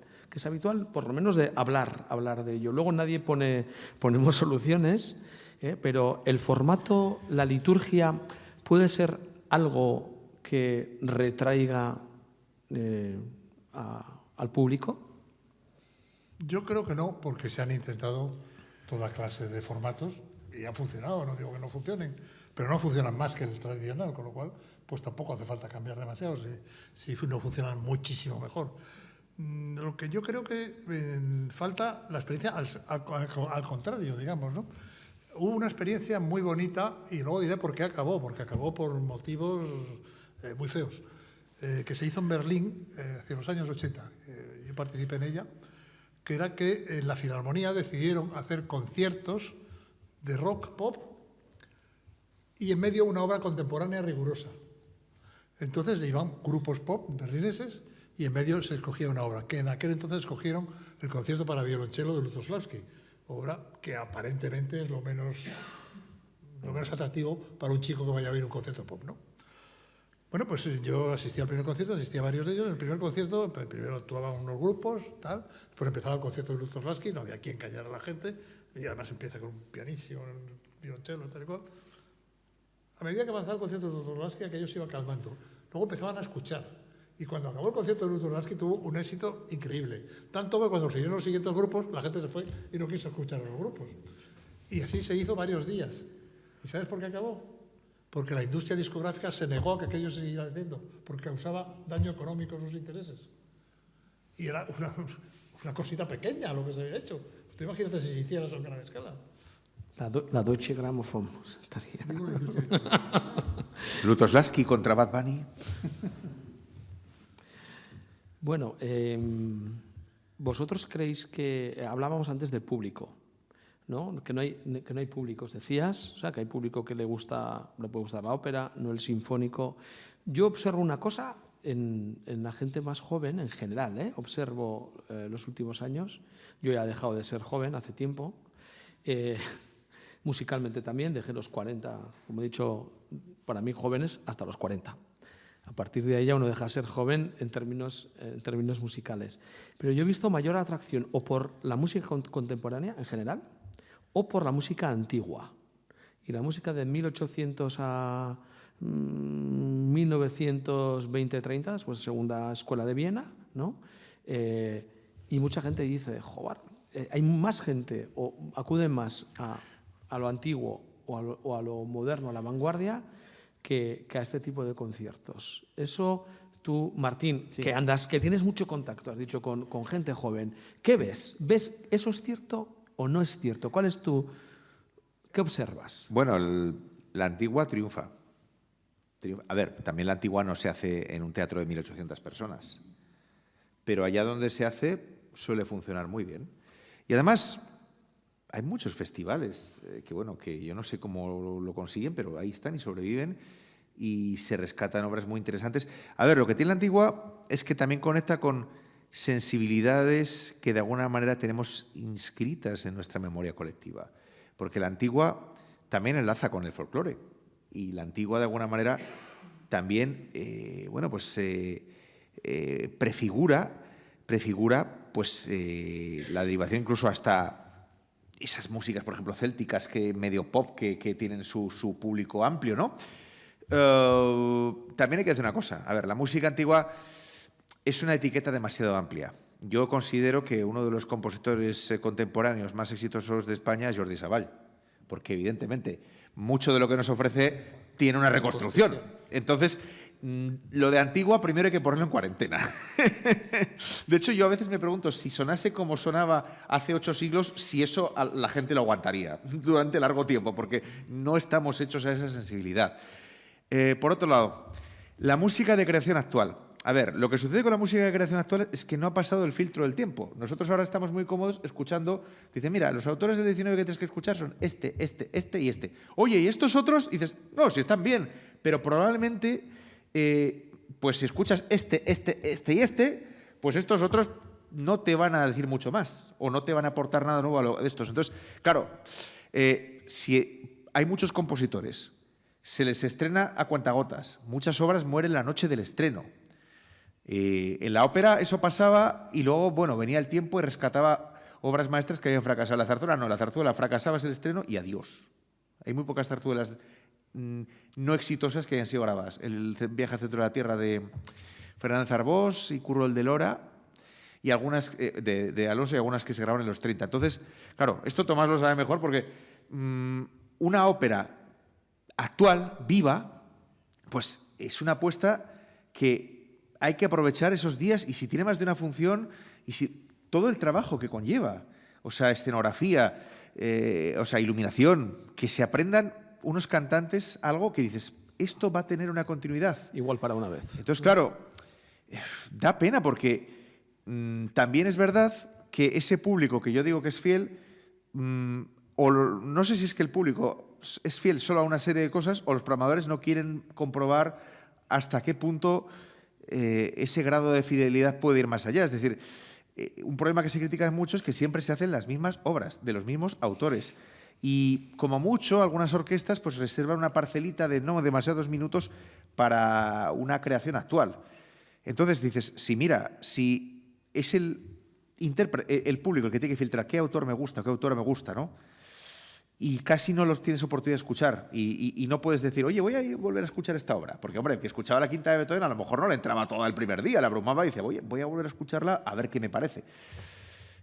por lo menos de hablar de ello. Luego nadie ponemos soluciones, pero el formato, la liturgia, puede ser algo que retraiga al público. Yo creo que no, porque se han intentado toda clase de formatos y han funcionado, no digo que no funcionen, pero no funcionan más que el tradicional, con lo cual pues tampoco hace falta cambiar demasiado, si no funcionan muchísimo mejor. Lo que yo creo que falta la experiencia al contrario, digamos, ¿no? Hubo una experiencia muy bonita y luego diré por qué acabó, porque acabó por motivos muy feos, que se hizo en Berlín hacia los años 80, yo participé en ella, que era que en la Filarmonía decidieron hacer conciertos de rock pop y en medio una obra contemporánea rigurosa. Entonces iban grupos pop berlineses y en medio se escogía una obra, que en aquel entonces escogieron el concierto para violonchelo de Lutosławski, obra que aparentemente es lo menos atractivo para un chico que vaya a ver un concierto pop, ¿no? Bueno, pues yo asistí al primer concierto, asistí a varios de ellos. En el primer concierto, primero actuaban unos grupos, tal, después empezaba el concierto de Lutosławski, no había quien callar a la gente, y además empieza con un pianísimo, un violonchelo, tal y cual. A medida que avanzaba el concierto de Lutosławski, aquello se iba calmando. Luego empezaban a escuchar. Y cuando acabó el concierto de Lutosławski tuvo un éxito increíble. Tanto que cuando siguieron los siguientes grupos, la gente se fue y no quiso escuchar a los grupos. Y así se hizo varios días. ¿Y sabes por qué acabó? Porque la industria discográfica se negó a que aquello se siguiera haciendo, porque causaba daño económico a sus intereses. Y era una cosita pequeña lo que se había hecho. Usted imagínate si se hiciera eso en gran escala. La Deutsche Grammophon estaría. Lutosławski contra Bad Bunny. Bueno, vosotros creéis que hablábamos antes del público, ¿no? Que no hay públicos, decías, o sea, que hay público que le puede gustar la ópera, no el sinfónico. Yo observo una cosa en la gente más joven, en general, observo los últimos años. Yo ya he dejado de ser joven hace tiempo. Musicalmente también, dejé los 40, como he dicho, para mí jóvenes hasta los 40. A partir de ahí ya uno deja de ser joven en términos musicales. Pero yo he visto mayor atracción o por la música contemporánea en general o por la música antigua. Y la música de 1800 a 1900 1920-30, después Segunda Escuela de Viena, ¿no? Y mucha gente dice, joder, hay más gente, o acuden más a lo antiguo o a lo moderno, a la vanguardia, que a este tipo de conciertos. Eso tú, Martín, Sí. que tienes mucho contacto, has dicho, con gente joven, ¿qué ves? ¿Ves eso es cierto o no es cierto? ¿Qué observas? Bueno, la antigua triunfa. A ver, también la antigua no se hace en un teatro de 1.800 personas, pero allá donde se hace suele funcionar muy bien. Y además hay muchos festivales que yo no sé cómo lo consiguen, pero ahí están y sobreviven y se rescatan obras muy interesantes. A ver, lo que tiene la antigua es que también conecta con sensibilidades que de alguna manera tenemos inscritas en nuestra memoria colectiva, porque la antigua también enlaza con el folclore y la antigua de alguna manera también prefigura pues la derivación incluso hasta esas músicas, por ejemplo, célticas, que medio pop, que tienen su público amplio, ¿no? También hay que decir una cosa. A ver, la música antigua es una etiqueta demasiado amplia. Yo considero que uno de los compositores contemporáneos más exitosos de España es Jordi Savall, porque evidentemente mucho de lo que nos ofrece tiene una reconstrucción. Entonces, lo de antigua primero hay que ponerlo en cuarentena. De hecho, yo a veces me pregunto si sonase como sonaba hace 8 siglos, si eso la gente lo aguantaría durante largo tiempo, porque no estamos hechos a esa sensibilidad. Por otro lado, la música de creación actual. A ver, lo que sucede con la música de creación actual es que no ha pasado el filtro del tiempo. Nosotros ahora estamos muy cómodos escuchando, dice, mira, los autores del 19 que tienes que escuchar son este y este. Oye, ¿y estos otros? Y dices, no, si están bien, pero probablemente, pues si escuchas este y este, pues estos otros no te van a decir mucho más o no te van a aportar nada nuevo a lo de estos. Entonces, claro, si hay muchos compositores, se les estrena a cuentagotas, muchas obras mueren la noche del estreno. En la ópera eso pasaba y luego, bueno, venía el tiempo y rescataba obras maestras que habían fracasado. La zarzuela no, la zarzuela fracasaba el estreno y adiós. Hay muy pocas zarzuelas no exitosas que hayan sido grabadas. El Viaje al centro de la Tierra de Fernández Arbós y Curro el de Lora y algunas de Alonso y algunas que se grabaron en los 30. Entonces, claro, esto Tomás lo sabe mejor porque una ópera actual, viva, pues es una apuesta que hay que aprovechar esos días y si tiene más de una función y si todo el trabajo que conlleva, o sea, escenografía, o sea, iluminación, que se aprendan unos cantantes algo que dices, esto va a tener una continuidad. Igual para una vez. Entonces, claro, da pena porque también es verdad que ese público que yo digo que es fiel, no sé si es que el público es fiel solo a una serie de cosas o los programadores no quieren comprobar hasta qué punto ese grado de fidelidad puede ir más allá. Es decir, un problema que se critica mucho es que siempre se hacen las mismas obras de los mismos autores. Y como mucho, algunas orquestas pues reservan una parcelita de no demasiados minutos para una creación actual. Entonces dices, si es el público el que tiene que filtrar qué autor me gusta, qué autora me gusta, ¿no? Y casi no los tienes oportunidad de escuchar y no puedes decir, oye, voy a volver a escuchar esta obra. Porque, hombre, el que escuchaba la Quinta de Beethoven a lo mejor no le entraba toda el primer día, la abrumaba y dice, voy a volver a escucharla a ver qué me parece.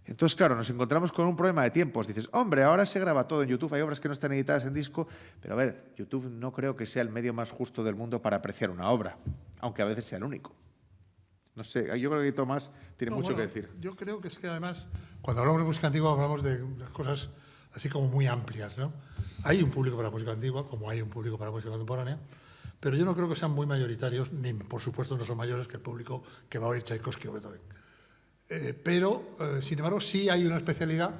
Entonces, claro, nos encontramos con un problema de tiempos. Dices, hombre, ahora se graba todo en YouTube, hay obras que no están editadas en disco, pero a ver, YouTube no creo que sea el medio más justo del mundo para apreciar una obra, aunque a veces sea el único. No sé, yo creo que Tomás tiene mucho que decir. Yo creo que es que además, cuando hablamos de música antigua, hablamos de cosas así como muy amplias, ¿no? Hay un público para la música antigua, como hay un público para la música contemporánea, pero yo no creo que sean muy mayoritarios, ni por supuesto no son mayores que el público que va a oír Tchaikovsky o Beethoven. Sin embargo, sí hay una especialidad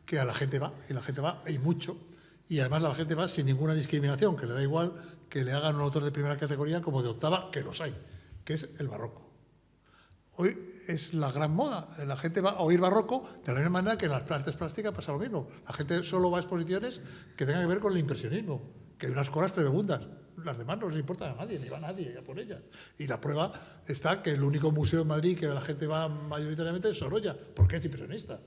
que a la gente va, y la gente va, y mucho, y además la gente va sin ninguna discriminación, que le da igual que le hagan un autor de primera categoría como de octava, que los hay, que es el barroco. Hoy es la gran moda. La gente va a oír barroco de la misma manera que en las artes plásticas pasa lo mismo. La gente solo va a exposiciones que tengan que ver con el impresionismo, que hay unas colas tremendas. Las demás no les importan a nadie, ni va nadie a por ellas. Y la prueba está que el único museo en Madrid que la gente va mayoritariamente es Sorolla, porque es impresionista.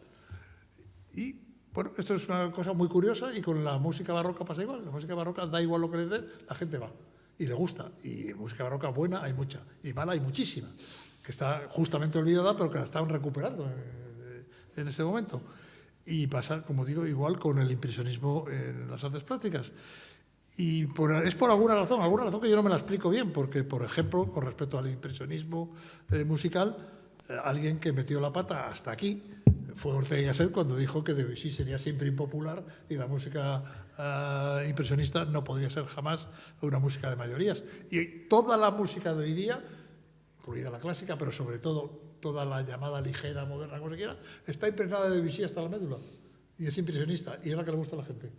Y bueno, esto es una cosa muy curiosa y con la música barroca pasa igual. La música barroca da igual lo que les dé, la gente va. y le gusta. Y música barroca buena hay mucha, y mala hay muchísima, que está justamente olvidada, pero que la están recuperando en este momento. Y pasa, como digo, igual con el impresionismo en las artes plásticas. Y es por alguna razón que yo no me la explico bien, porque, por ejemplo, con respecto al impresionismo musical, alguien que metió la pata hasta aquí fue Ortega y Gasset cuando dijo que Debussy sería siempre impopular y la música impresionista no podría ser jamás una música de mayorías. Y toda la música de hoy día, incluida la clásica, pero sobre todo toda la llamada ligera, moderna, como se quiera, está impregnada de Debussy hasta la médula. Y es impresionista, y es la que le gusta a la gente.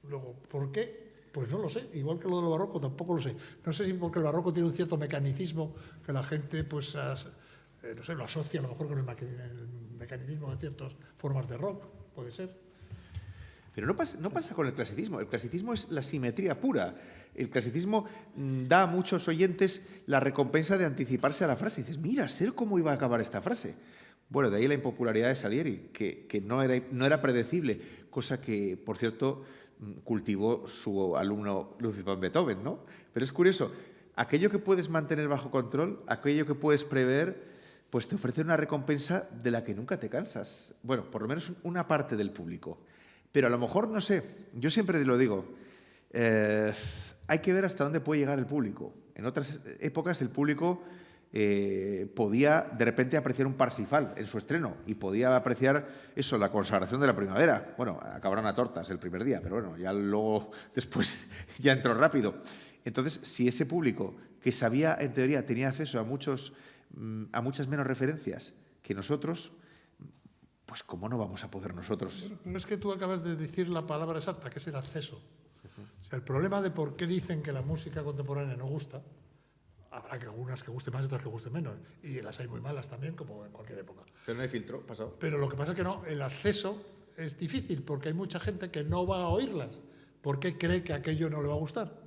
Luego, ¿por qué? Pues no lo sé, igual que lo del barroco tampoco lo sé. No sé si porque el barroco tiene un cierto mecanicismo que la gente pues no sé, lo asocia a lo mejor con el mecanicismo de ciertas formas de rock, puede ser. Pero no pasa con el clasicismo. El clasicismo es la simetría pura. El clasicismo da a muchos oyentes la recompensa de anticiparse a la frase. Y dices, mira, sé cómo iba a acabar esta frase. Bueno, de ahí la impopularidad de Salieri, que no era predecible, cosa que, por cierto, cultivó su alumno Ludwig van Beethoven, ¿no? Pero es curioso, aquello que puedes mantener bajo control, aquello que puedes prever, pues te ofrece una recompensa de la que nunca te cansas. Bueno, por lo menos una parte del público. Pero a lo mejor, no sé, yo siempre lo digo, hay que ver hasta dónde puede llegar el público. En otras épocas el público podía de repente apreciar un Parsifal en su estreno y podía apreciar eso, la consagración de la primavera. Bueno, acabaron a tortas el primer día, pero bueno, ya luego después ya entró rápido. Entonces, si ese público que sabía, en teoría, tenía acceso a muchas menos referencias que nosotros, pues ¿cómo no vamos a poder nosotros? No es que tú acabas de decir la palabra exacta, que es el acceso. O sea, el problema de por qué dicen que la música contemporánea no gusta, habrá que algunas que gusten más y otras que gusten menos. Y las hay muy malas también, como en cualquier época. Pero no hay filtro, pasado. Pero lo que pasa es que no, el acceso es difícil, porque hay mucha gente que no va a oírlas, porque cree que aquello no le va a gustar.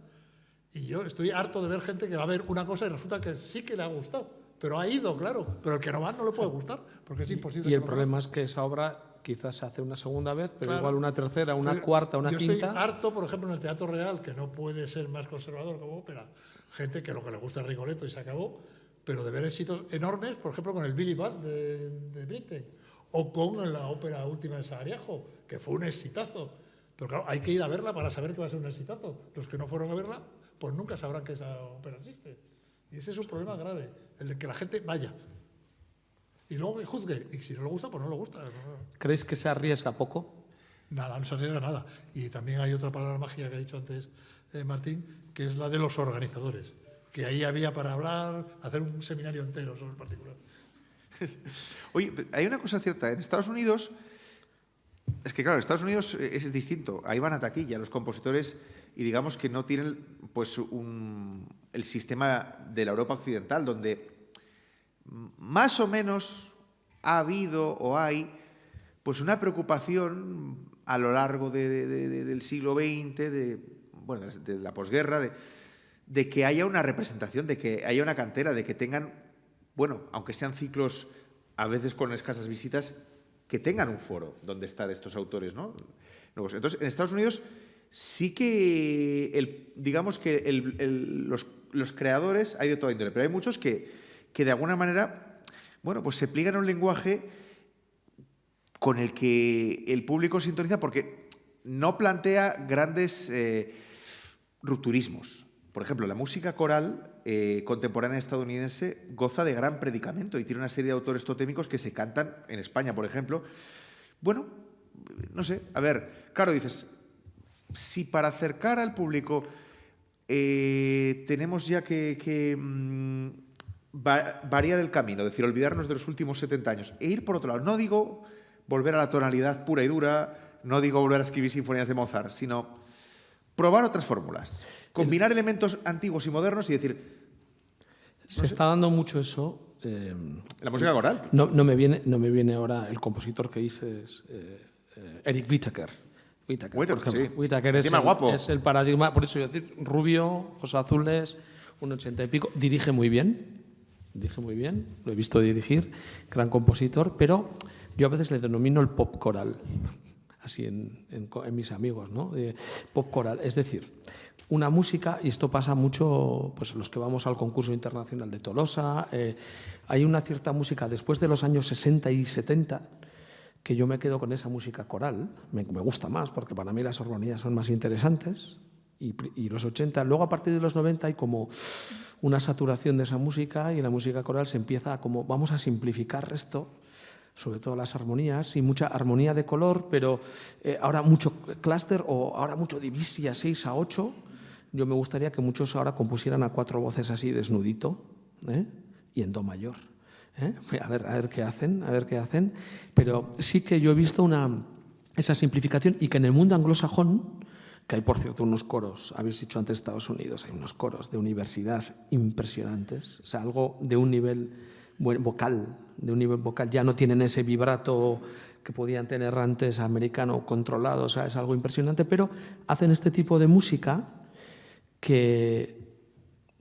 Y yo estoy harto de ver gente que va a ver una cosa y resulta que sí que le ha gustado. Pero ha ido, claro. Pero el que no va no le puede gustar, porque es imposible. Y el problema es que esa obra quizás se hace una segunda vez, pero claro, igual una tercera, una cuarta, una quinta. Yo estoy harto, por ejemplo, en el Teatro Real, que no puede ser más conservador como ópera, gente que lo que le gusta es Rigoletto y se acabó, pero de ver éxitos enormes, por ejemplo, con el Billy Budd de Britten, o con la ópera última de Saariajo, que fue un exitazo. Pero claro, hay que ir a verla para saber que va a ser un exitazo. Los que no fueron a verla, pues nunca sabrán que esa ópera existe. Y ese es un problema grave, el de que la gente vaya. Y luego que juzgue. Y si no le gusta, pues no le gusta. ¿Creéis que se arriesga poco? Nada, no se arriesga nada. Y también hay otra palabra mágica que ha dicho antes Martín, que es la de los organizadores. Que ahí había para hablar, hacer un seminario entero sobre el particular. Oye, hay una cosa cierta. En Estados Unidos, es que claro, en Estados Unidos es distinto. Ahí van a taquilla los compositores y digamos que no tienen pues el sistema de la Europa occidental, donde más o menos ha habido o hay pues una preocupación a lo largo del siglo XX, de la posguerra, de que haya una representación, de que haya una cantera, de que tengan, bueno, aunque sean ciclos a veces con escasas visitas, que tengan un foro donde estar estos autores, ¿no? Entonces, en Estados Unidos sí que, digamos que los creadores, hay de toda índole, pero hay muchos que de alguna manera, bueno, pues se pliegan a un lenguaje con el que el público sintoniza porque no plantea grandes rupturismos. Por ejemplo, la música coral contemporánea estadounidense goza de gran predicamento y tiene una serie de autores totémicos que se cantan en España, por ejemplo. Bueno, no sé, a ver, claro, dices, si para acercar al público tenemos ya que variar el camino, es decir, olvidarnos de los últimos 70 años e ir por otro lado. No digo volver a la tonalidad pura y dura, no digo volver a escribir sinfonías de Mozart, sino probar otras fórmulas, combinar elementos antiguos y modernos y decir... Se está dando mucho eso. La música coral. No me viene ahora el compositor que dices, Eric Whittaker. Por ejemplo. Sí. Whittaker es el paradigma, por eso yo decir, rubio, ojos azules, 1,80 y pico, dirige muy bien, lo he visto dirigir, gran compositor, pero yo a veces le denomino el pop coral. así en mis amigos, ¿no? Pop coral, es decir, una música, y esto pasa mucho, pues los que vamos al concurso internacional de Tolosa, hay una cierta música después de los años 60 y 70 que yo me quedo con esa música coral, me gusta más porque para mí las armonías son más interesantes, y los 80, luego a partir de los 90 hay como una saturación de esa música y la música coral se empieza a como, vamos a simplificar esto, sobre todo las armonías, y mucha armonía de color, pero ahora mucho clúster o ahora mucho divisia 6 a 8. Yo me gustaría que muchos ahora compusieran a 4 voces así desnudito, y en do mayor. A ver qué hacen, pero sí que yo he visto esa simplificación, y que en el mundo anglosajón, que hay por cierto unos coros, habéis dicho antes Estados Unidos, hay unos coros de universidad impresionantes, o sea, algo de un nivel vocal, ya no tienen ese vibrato que podían tener antes americano controlado, o sea, es algo impresionante, pero hacen este tipo de música que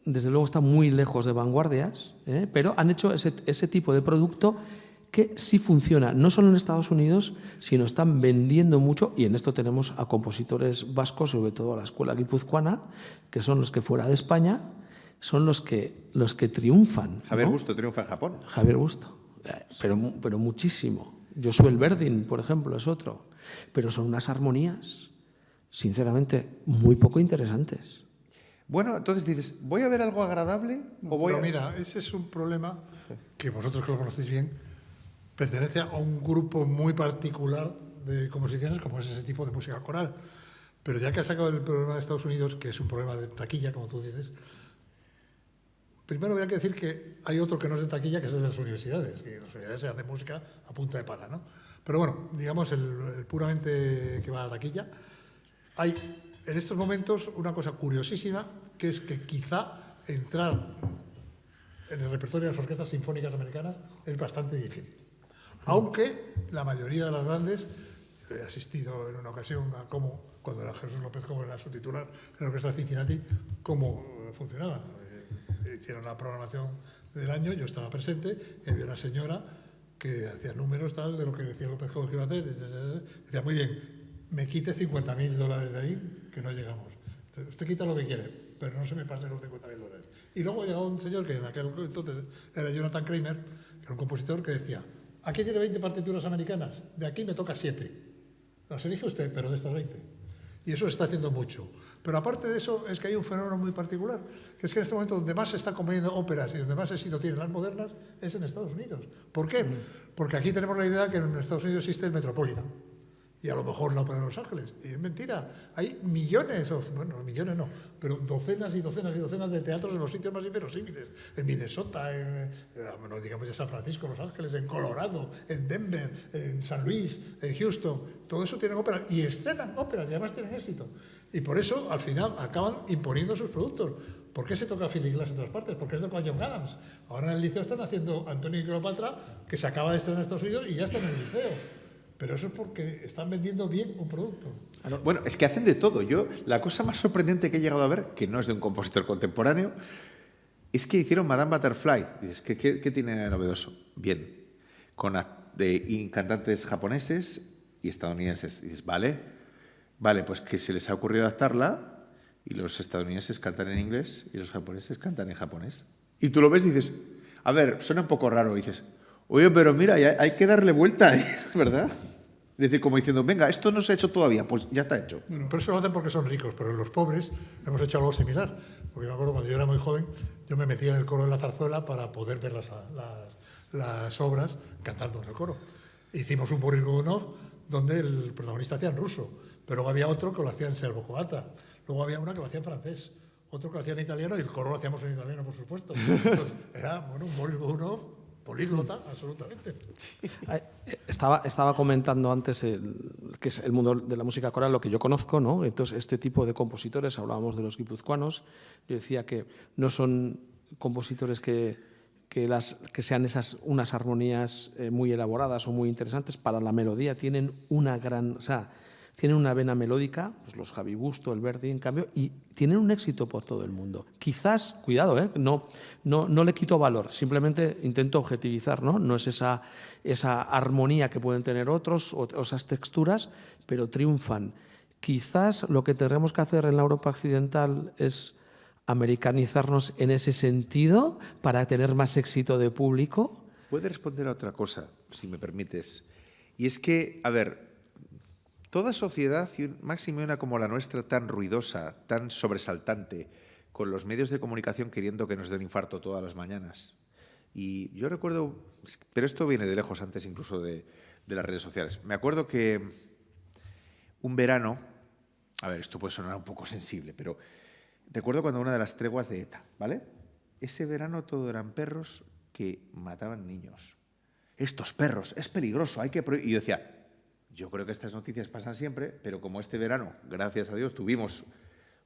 desde luego está muy lejos de vanguardias, pero han hecho ese tipo de producto que sí funciona, no solo en Estados Unidos, sino están vendiendo mucho, y en esto tenemos a compositores vascos, sobre todo a la escuela guipuzcoana, que son los que fuera de España son los que triunfan. Javier ¿no? Busto triunfa en Japón. Javier Busto, pero muchísimo. Josué Elverdin, por ejemplo, es otro. Pero son unas armonías, sinceramente, muy poco interesantes. Bueno, entonces dices, ¿voy a ver algo agradable o voy Pero mira, ese es un problema que vosotros que lo conocéis bien, pertenece a un grupo muy particular de composiciones como es ese tipo de música coral. Pero ya que has sacado el problema de Estados Unidos, que es un problema de taquilla, como tú dices, primero voy a decir que hay otro que no es de taquilla, que es el de las universidades. Y en las universidades se hace música a punta de pala, ¿no? Pero bueno, digamos el puramente que va a taquilla. Hay en estos momentos una cosa curiosísima, que es que quizá entrar en el repertorio de las orquestas sinfónicas americanas es bastante difícil. Aunque la mayoría de las grandes, he asistido en una ocasión a cómo, cuando era Jesús López Cobo era su titular en la orquesta de Cincinnati, cómo funcionaban. Hicieron la programación del año, yo estaba presente, y había una señora que hacía números tal de lo que decía López Cobo que iba a hacer. Decía, muy bien, me quite $50.000 de ahí, que no llegamos. Entonces, usted quita lo que quiere, pero no se me pasen los $50.000. Y luego llegó un señor que en aquel entonces era Jonathan Kramer, que era un compositor que decía, aquí tiene 20 partituras americanas, de aquí me toca 7. Las elige usted, pero de estas 20. Y eso se está haciendo mucho. Pero aparte de eso, es que hay un fenómeno muy particular, que es que en este momento donde más se está componiendo óperas y donde más éxito tienen las modernas es en Estados Unidos. ¿Por qué? Porque aquí tenemos la idea que en Estados Unidos existe el Metropolitan. Y a lo mejor la ópera de Los Ángeles. Y es mentira. Hay millones, bueno, millones no, pero docenas y docenas y docenas de teatros en los sitios más inverosímiles. En Minnesota, no digamos ya San Francisco, Los Ángeles, en Colorado, en Denver, en San Luis, en Houston. Todo eso tienen óperas y estrenan óperas y además tienen éxito. Y por eso, al final, acaban imponiendo sus productos. ¿Por qué se toca Philip Glass en todas partes? ¿Por qué se toca John Adams? Ahora en el liceo están haciendo Antonio y Cleopatra, que se acaba de estrenar en Estados Unidos y ya están en el liceo. Pero eso es porque están vendiendo bien un producto. Bueno, es que hacen de todo. Yo, la cosa más sorprendente que he llegado a ver, que no es de un compositor contemporáneo, es que hicieron Madame Butterfly. Dices, ¿qué tiene de novedoso? Bien, con cantantes japoneses y estadounidenses. Dices, vale, pues que se les ha ocurrido adaptarla y los estadounidenses cantan en inglés y los japoneses cantan en japonés. Y tú lo ves y dices, a ver, suena un poco raro. Y dices, oye, pero mira, hay que darle vuelta, ¿verdad? Es decir, como diciendo, venga, esto no se ha hecho todavía, pues ya está hecho. Bueno, pero eso lo hacen porque son ricos, pero los pobres hemos hecho algo similar. Porque me acuerdo cuando yo era muy joven, yo me metía en el coro de la zarzuela para poder ver las obras cantando en el coro. Hicimos un Boris Godunov donde el protagonista hacía en ruso, pero luego había otro que lo hacía en serbo-croata, luego había una que lo hacía en francés, otro que lo hacía en italiano y el coro lo hacíamos en italiano, por supuesto. Entonces, era un Boris Godunov políglota, absolutamente. Estaba comentando antes que es el mundo de la música coral, lo que yo conozco, ¿no? Entonces, este tipo de compositores, hablábamos de los guipuzcoanos, yo decía que no son compositores que sean unas armonías muy elaboradas o muy interesantes para la melodía, tienen una vena melódica, pues los Javi Busto, el Verdi, en cambio, y tienen un éxito por todo el mundo. Quizás, cuidado, no no le quito valor, simplemente intento objetivizar, ¿no? No es esa armonía que pueden tener otros o esas texturas, pero triunfan. Quizás lo que tendremos que hacer en la Europa occidental es americanizarnos en ese sentido para tener más éxito de público. Puede responder a otra cosa, si me permites. Y es que, a ver, toda sociedad, y máxime una como la nuestra, tan ruidosa, tan sobresaltante, con los medios de comunicación queriendo que nos dé un infarto todas las mañanas. Y yo recuerdo, pero esto viene de lejos, antes incluso de las redes sociales. Me acuerdo que un verano, a ver, esto puede sonar un poco sensible, pero recuerdo cuando una de las treguas de ETA, ¿vale? Ese verano todo eran perros que mataban niños. Estos perros, es peligroso, hay que prohibir. Y yo decía, yo creo que estas noticias pasan siempre, pero como este verano, gracias a Dios, tuvimos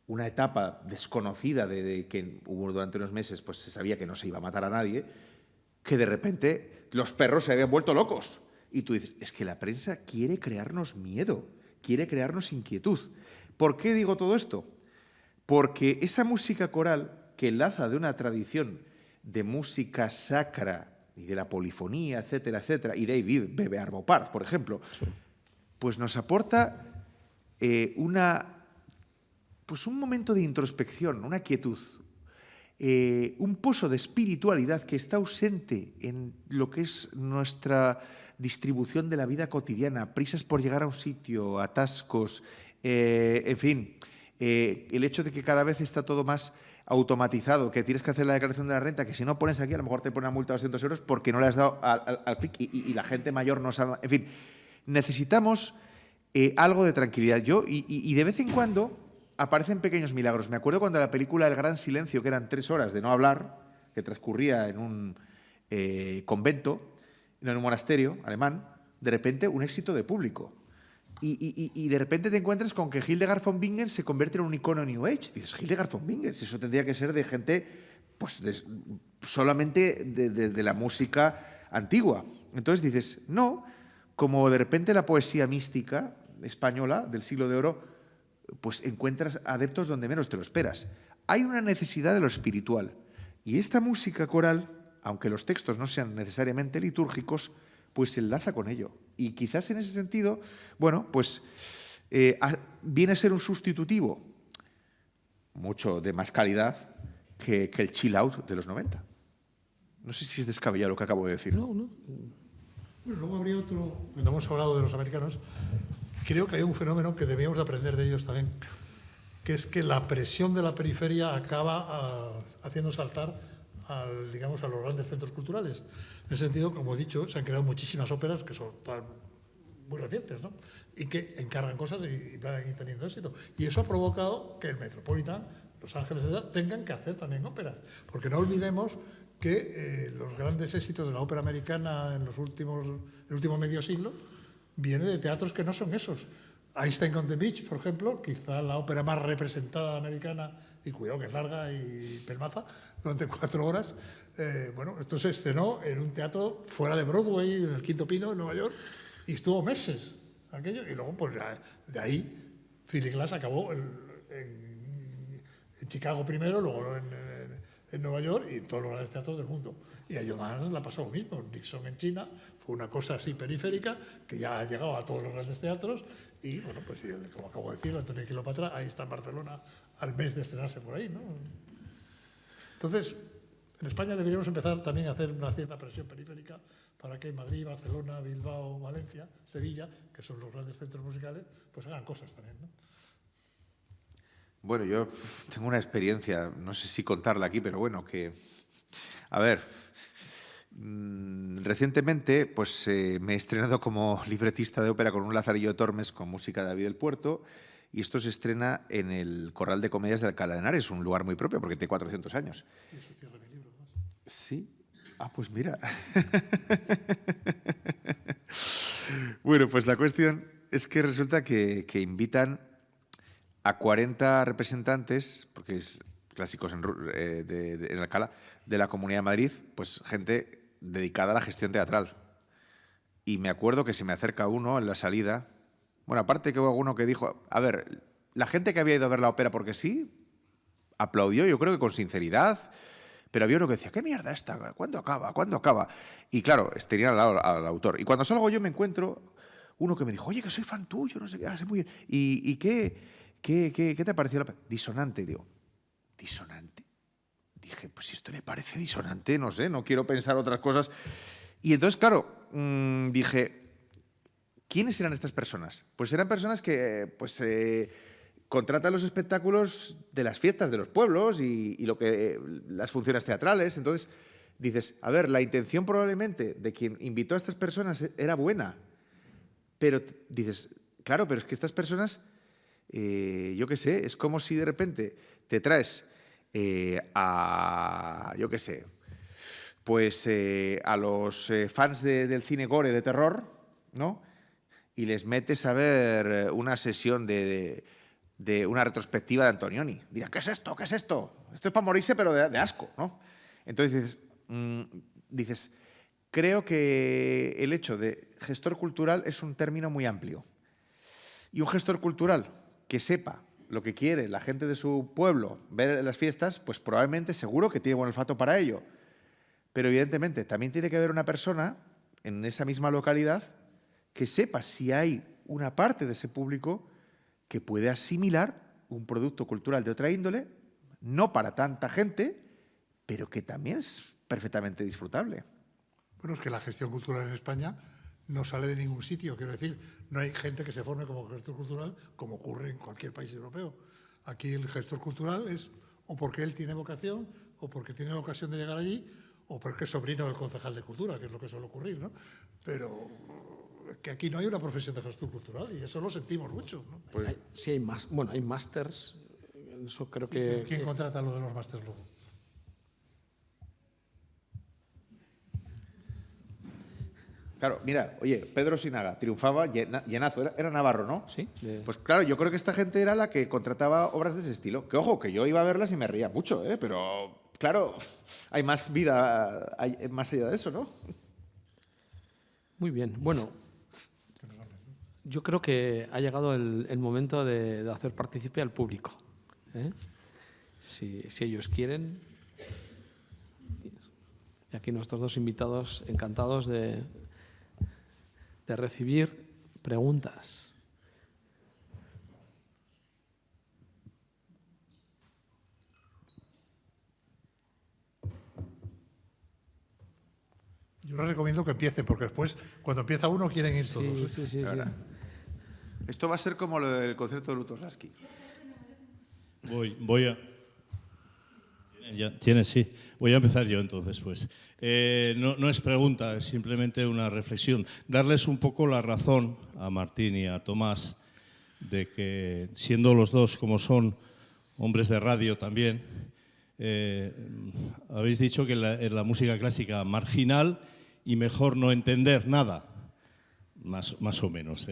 una etapa desconocida de que hubo durante unos meses, pues se sabía que no se iba a matar a nadie, que de repente los perros se habían vuelto locos. Y tú dices, es que la prensa quiere crearnos miedo, quiere crearnos inquietud. ¿Por qué digo todo esto? Porque esa música coral que enlaza de una tradición de música sacra y de la polifonía, etcétera, etcétera, y de ahí bebe Arvo Part, por ejemplo, sí, pues nos aporta pues un momento de introspección, una quietud, un pozo de espiritualidad que está ausente en lo que es nuestra distribución de la vida cotidiana, prisas por llegar a un sitio, atascos, en fin, el hecho de que cada vez está todo más automatizado, que tienes que hacer la declaración de la renta, que si no pones aquí a lo mejor te ponen una multa de 200 euros porque no le has dado al clic y la gente mayor no sabe. En fin, necesitamos algo de tranquilidad. Y de vez en cuando aparecen pequeños milagros. Me acuerdo cuando la película El Gran Silencio, que eran 3 horas de no hablar, que transcurría en un convento, en un monasterio alemán, de repente un éxito de público. Y de repente te encuentras con que Hildegard von Bingen se convierte en un icono New Age. Y dices, Hildegard von Bingen, si eso tendría que ser de gente pues solamente de la música antigua. Entonces dices, no, como de repente la poesía mística española del siglo de oro, pues encuentras adeptos donde menos te lo esperas. Hay una necesidad de lo espiritual. Y esta música coral, aunque los textos no sean necesariamente litúrgicos, pues se enlaza con ello. Y quizás en ese sentido, bueno, pues viene a ser un sustitutivo mucho de más calidad que el chill out de los 90. No sé si es descabellado lo que acabo de decir. No. Bueno, luego habría otro, cuando hemos hablado de los americanos, creo que hay un fenómeno que debíamos aprender de ellos también, que es que la presión de la periferia acaba haciendo saltar a los grandes centros culturales. En ese sentido, como he dicho, se han creado muchísimas óperas que son muy recientes, ¿no? Y que encargan cosas y van teniendo éxito. Y eso ha provocado que el Metropolitan, Los Ángeles, tengan que hacer también óperas. Porque no olvidemos que los grandes éxitos de la ópera americana en el último medio siglo viene de teatros que no son esos. Einstein on the Beach, por ejemplo, quizá la ópera más representada americana, y cuidado que es larga y pelmaza, durante 4 horas. Bueno, esto se estrenó en un teatro fuera de Broadway, en el Quinto Pino, en Nueva York, y estuvo meses aquello. Y luego, pues de ahí, Philip Glass acabó en Chicago primero, luego en Nueva York y en todos los grandes teatros del mundo. Y a John Adams la pasó lo mismo. Nixon en China fue una cosa así periférica que ya ha llegado a todos los grandes teatros. Y bueno, pues como acabo de decir, Antonio Quilopatra, ahí está en Barcelona al mes de estrenarse por ahí, ¿no? Entonces, en España deberíamos empezar también a hacer una cierta presión periférica para que Madrid, Barcelona, Bilbao, Valencia, Sevilla, que son los grandes centros musicales, pues hagan cosas también, ¿no? Bueno, yo tengo una experiencia, no sé si contarla aquí, pero bueno, a ver, recientemente pues me he estrenado como libretista de ópera con un Lazarillo de Tormes con música de David del Puerto, y esto se estrena en el Corral de Comedias de Alcalá de Henares, un lugar muy propio porque tiene 400 años. Y eso cierra mi libro, ¿no? Sí. Ah, pues mira. Bueno, pues la cuestión es que resulta que invitan a 40 representantes, porque es clásicos en Alcalá, de la Comunidad de Madrid, pues gente dedicada a la gestión teatral. Y me acuerdo que se me acerca uno en la salida. Bueno, aparte que hubo alguno que dijo, a ver, la gente que había ido a ver la ópera porque sí, aplaudió, yo creo que con sinceridad, Pero había uno que decía, ¿qué mierda esta? ¿Cuándo acaba? ¿Cuándo acaba? Y claro, tenía al lado al autor. Y cuando salgo yo me encuentro uno que me dijo, oye, que soy fan tuyo, no sé qué, sé muy bien. ¿Y qué te pareció la disonante? Digo, ¿disonante? Dije, pues si esto le parece disonante, no sé, no quiero pensar otras cosas. Y entonces, claro, dije, ¿quiénes eran estas personas? Pues eran personas que contratan los espectáculos de las fiestas de los pueblos y las funciones teatrales. Entonces dices, a ver, la intención probablemente de quien invitó a estas personas era buena, pero dices, claro, pero es que estas personas, yo qué sé, es como si de repente te traes yo qué sé, pues a los fans del cine gore de terror, ¿no? Y les metes a ver una sesión de una retrospectiva de Antonioni. Dirán, ¿qué es esto? ¿Qué es esto? Esto es para morirse, pero de asco, ¿no? Entonces dices, creo que el hecho de gestor cultural es un término muy amplio. Y un gestor cultural que sepa lo que quiere la gente de su pueblo ver en las fiestas, pues probablemente seguro que tiene buen olfato para ello. Pero evidentemente también tiene que haber una persona en esa misma localidad que sepa si hay una parte de ese público que puede asimilar un producto cultural de otra índole, no para tanta gente, pero que también es perfectamente disfrutable. Bueno, es que la gestión cultural en España no sale de ningún sitio. Quiero decir, no hay gente que se forme como gestor cultural como ocurre en cualquier país europeo. Aquí el gestor cultural es o porque él tiene vocación, o porque tiene la ocasión de llegar allí, o porque es sobrino del concejal de cultura, que es lo que suele ocurrir, ¿no? Pero que aquí no hay una profesión de gestor cultural y eso lo sentimos mucho, ¿no? Pues, sí, hay másters. Eso creo Sí, que... ¿quién contrata lo de los másters luego? Claro, mira, oye, Pedro Sinaga triunfaba llenazo, era navarro, ¿no? Sí. Pues claro, yo creo que esta gente era la que contrataba obras de ese estilo. Que ojo, que yo iba a verlas y me reía mucho, pero claro, hay más vida más allá de eso, ¿no? Muy bien. Bueno, yo creo que ha llegado el momento de hacer partícipe al público. Si ellos quieren. Y aquí nuestros dos invitados encantados de recibir preguntas. Yo les recomiendo que empiecen, porque después, cuando empieza uno, quieren ir todos. Sí. Esto va a ser como lo del concierto de Lutoslawski. Voy a... ¿Tienes? Sí. Voy a empezar yo entonces, pues. No es pregunta, es simplemente una reflexión. Darles un poco la razón a Martín y a Tomás de que, siendo los dos como son hombres de radio también, habéis dicho que en la música clásica marginal y mejor no entender nada, más o menos.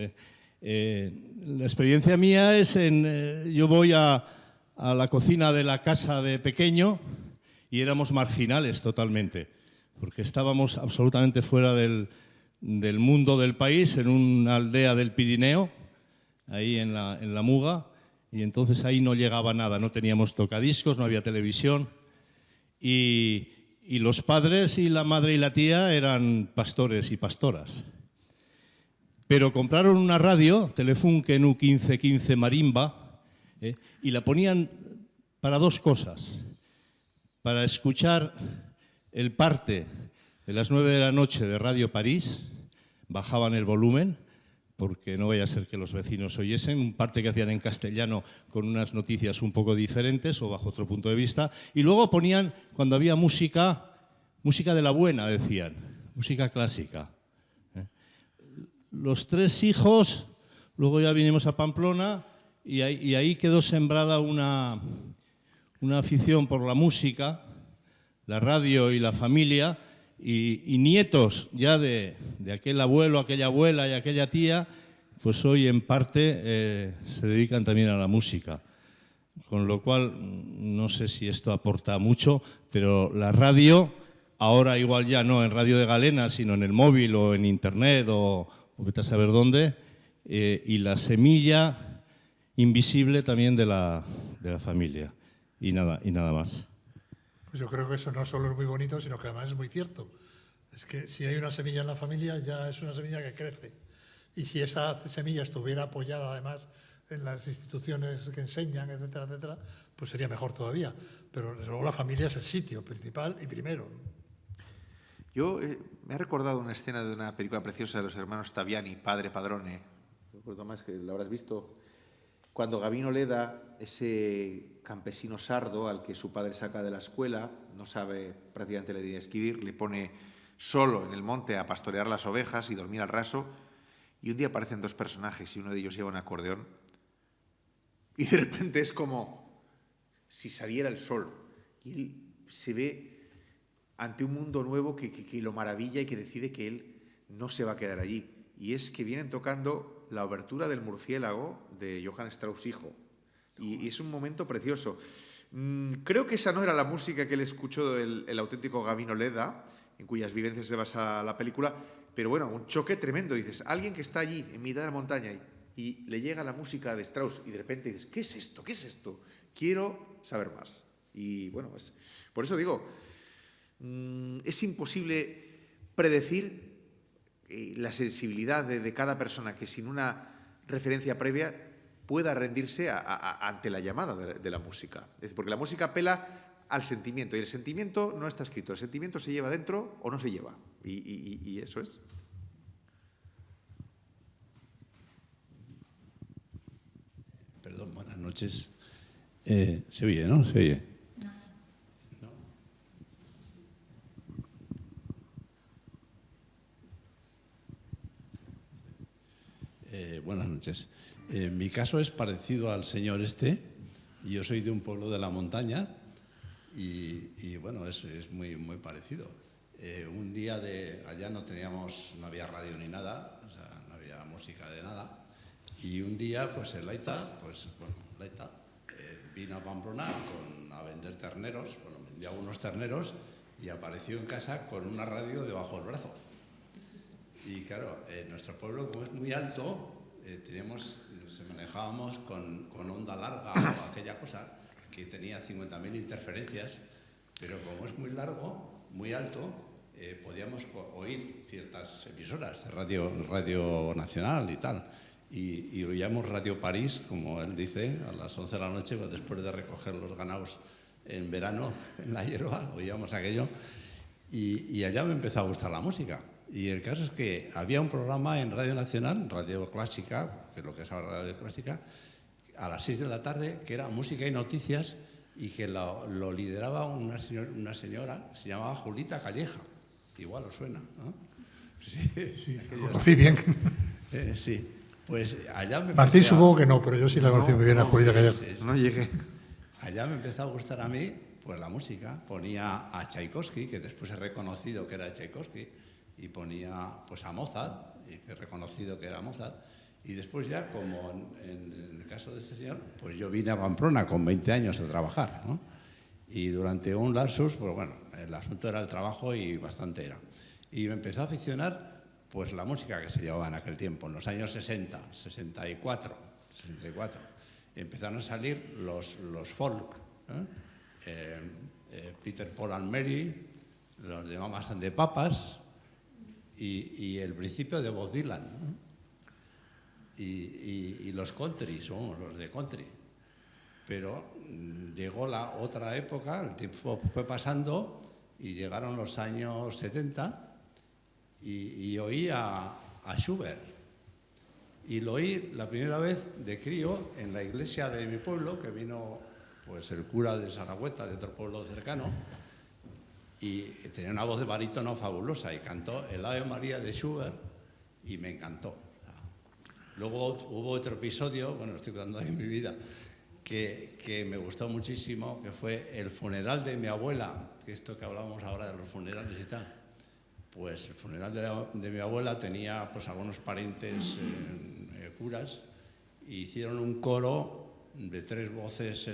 La experiencia mía es yo voy a la cocina de la casa de pequeño y éramos marginales totalmente, porque estábamos absolutamente fuera del mundo del país, en una aldea del Pirineo, ahí en la Muga, y entonces ahí no llegaba nada, no teníamos tocadiscos, no había televisión, y los padres y la madre y la tía eran pastores y pastoras. Pero compraron una radio, Telefunken U1515 Marimba, y la ponían para dos cosas: para escuchar el parte de las 9 de la noche de Radio París, bajaban el volumen, porque no vaya a ser que los vecinos oyesen, un parte que hacían en castellano con unas noticias un poco diferentes o bajo otro punto de vista, y luego ponían, cuando había música de la buena, decían, música clásica. Los tres hijos, luego ya vinimos a Pamplona, y ahí quedó sembrada una afición por la música, la radio y la familia, y nietos ya de aquel abuelo, aquella abuela y aquella tía, pues hoy en parte se dedican también a la música. Con lo cual, no sé si esto aporta mucho, pero la radio, ahora igual ya no en Radio de Galena, sino en el móvil o en internet o vete a saber dónde, y la semilla invisible también de la familia. Y nada más. Pues yo creo que eso no solo es muy bonito, sino que además es muy cierto. Es que si hay una semilla en la familia, ya es una semilla que crece. Y si esa semilla estuviera apoyada además en las instituciones que enseñan, etcétera, etcétera, pues sería mejor todavía. Pero desde luego la familia es el sitio principal y primero. Yo me he recordado una escena de una película preciosa de los hermanos Taviani, Padre Padrone. Recuerdo más que la habrás visto. Cuando Gabino Leda, ese campesino sardo al que su padre saca de la escuela, no sabe prácticamente leer ni escribir, le pone solo en el monte a pastorear las ovejas y dormir al raso, y un día aparecen dos personajes y uno de ellos lleva un acordeón, y de repente es como si saliera el sol, y él se ve ante un mundo nuevo que lo maravilla y que decide que él no se va a quedar allí. Y es que vienen tocando la obertura del Murciélago de Johann Strauss hijo. Y es un momento precioso. Creo que esa no era la música que él escuchó el auténtico Gabino Leda, en cuyas vivencias se basa la película, pero bueno, un choque tremendo. Dices, alguien que está allí, en mitad de la montaña, y le llega la música de Strauss, y de repente dices, ¿qué es esto? ¿Qué es esto? Quiero saber más. Y bueno, por eso digo, es imposible predecir la sensibilidad de cada persona que sin una referencia previa pueda rendirse ante la llamada de la música. Es decir, porque la música apela al sentimiento y el sentimiento no está escrito. El sentimiento se lleva dentro o no se lleva. Y eso es. Perdón, buenas noches. ¿Se oye, no? ¿Se oye? Buenas noches. Mi caso es parecido al señor este. Yo soy de un pueblo de la montaña y bueno, es muy, muy parecido. Un día allá no había radio ni nada, o sea, no había música de nada. Y un día, pues el Laita, vino a Pamplona a vender terneros, vendía algunos terneros y apareció en casa con una radio debajo del brazo. Y claro, nuestro pueblo, como es muy alto, manejábamos con onda larga o aquella cosa que tenía 50.000 interferencias, pero como es muy largo, muy alto, podíamos oír ciertas emisoras de radio nacional y tal. Y oíamos Radio París, como él dice, a las 11 de la noche, después de recoger los ganados en verano en la hierba, oíamos aquello. Y allá me empezó a gustar la música. Y el caso es que había un programa en Radio Nacional, Radio Clásica, que es lo que es ahora Radio Clásica, a las 6 de la tarde, que era música y noticias, y que lo lideraba una señora, se llamaba Julita Calleja. Igual os suena, ¿no? Sí, lo conocí bien. Sí, pues allá me Martín supongo que no, pero yo sí la conocí muy bien a Julita Calleja. No llegué. Allá me empezó a gustar a mí pues la música. Ponía a Tchaikovsky, que después he reconocido que era Tchaikovsky, y ponía pues a Mozart, y que he reconocido que era Mozart. Y después ya, como en el caso de este señor, pues yo vine a Pamplona con 20 años a trabajar, ¿no? Y durante un lapsus, pues bueno, el asunto era el trabajo y bastante era. Y me empezó a aficionar pues la música que se llevaba en aquel tiempo, en los años 60, 64. Empezaron a salir los folk, Peter, Paul and Mary, los de Mamas and the Papas y el principio de Bob Dylan, ¿no? Y los country, somos los de country. Pero llegó la otra época, el tiempo fue pasando y llegaron los años 70 y oí a Schubert. Y lo oí la primera vez de crío en la iglesia de mi pueblo, que vino pues el cura de Saragüeta, de otro pueblo cercano, y tenía una voz de barítono fabulosa y cantó el Ave María de Schubert y me encantó. Luego hubo otro episodio, bueno, estoy contando de mi vida, que me gustó muchísimo, que fue el funeral de mi abuela, que esto que hablábamos ahora de los funerales y tal. Pues el funeral de mi abuela tenía pues algunos parientes curas y hicieron un coro de 3 voces,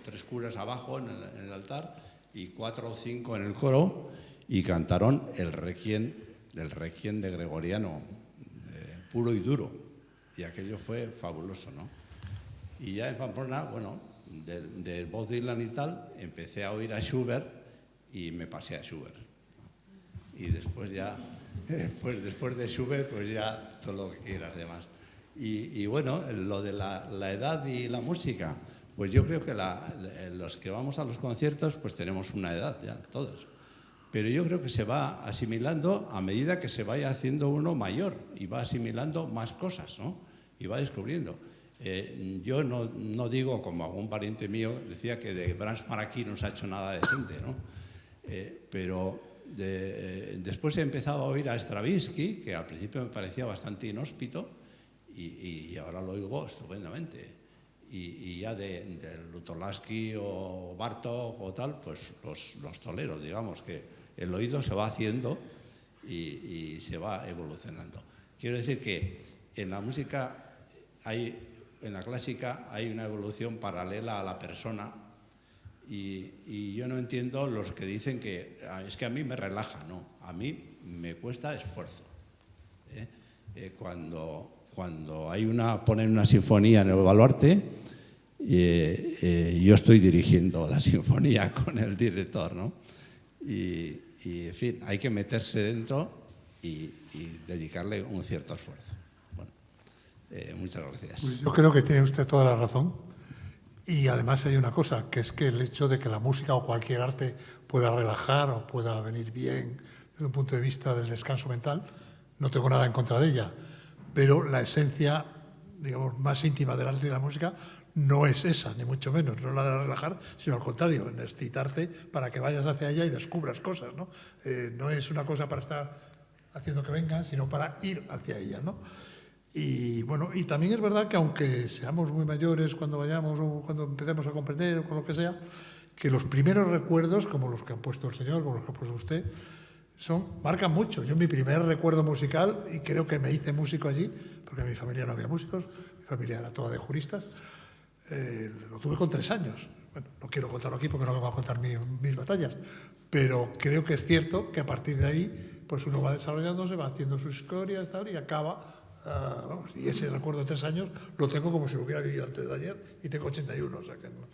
tres curas abajo en el altar y 4 o 5 en el coro y cantaron el requiem de Gregoriano, puro y duro. Y aquello fue fabuloso, ¿no? Y ya en Pamplona, bueno, de Bob Dylan y tal, empecé a oír a Schubert y me pasé a Schubert. Y después ya, pues después de Schubert, pues ya todo lo que quieras demás. Y bueno, lo de la edad y la música, pues yo creo que los que vamos a los conciertos, pues tenemos una edad ya, todos. Pero yo creo que se va asimilando a medida que se vaya haciendo uno mayor y va asimilando más cosas, ¿no? Y va descubriendo. Yo no digo, como algún pariente mío decía, que de Brahms para aquí no se ha hecho nada decente, ¿no? Pero después he empezado a oír a Stravinsky, que al principio me parecía bastante inhóspito, y ahora lo oigo estupendamente. Y ya de Lutoslawski o Bartók o tal, pues los toleros, digamos, que el oído se va haciendo y se va evolucionando. Quiero decir que en la música en la clásica hay una evolución paralela a la persona y yo no entiendo los que dicen que es que a mí me relaja, no, a mí me cuesta esfuerzo. Cuando ponen una sinfonía en el Baluarte, yo estoy dirigiendo la sinfonía con el director, ¿no? Y en fin, hay que meterse dentro y dedicarle un cierto esfuerzo. Bueno, muchas gracias. Pues yo creo que tiene usted toda la razón. Y además hay una cosa, que es que el hecho de que la música o cualquier arte pueda relajar o pueda venir bien desde un punto de vista del descanso mental, no tengo nada en contra de ella. Pero la esencia, digamos, más íntima del arte y la música no es esa, ni mucho menos, no la de relajar, sino al contrario, en excitarte para que vayas hacia allá y descubras cosas, ¿no? No es una cosa para estar haciendo que vengan, sino para ir hacia ella, ¿no? Y bueno, y también es verdad que aunque seamos muy mayores cuando vayamos o cuando empecemos a comprender o con lo que sea, que los primeros recuerdos, como los que han puesto el señor, como los que ha puesto usted, marcan mucho. Yo mi primer recuerdo musical, y creo que me hice músico allí, porque en mi familia no había músicos, mi familia era toda de juristas, lo tuve con 3 años. Bueno, no quiero contarlo aquí porque no me va a contar mis batallas, pero creo que es cierto que a partir de ahí pues uno va desarrollándose, va haciendo sus historias tal, y acaba, vamos, y ese recuerdo de 3 años lo tengo como si lo hubiera vivido antes de ayer y tengo 81, o sea que no.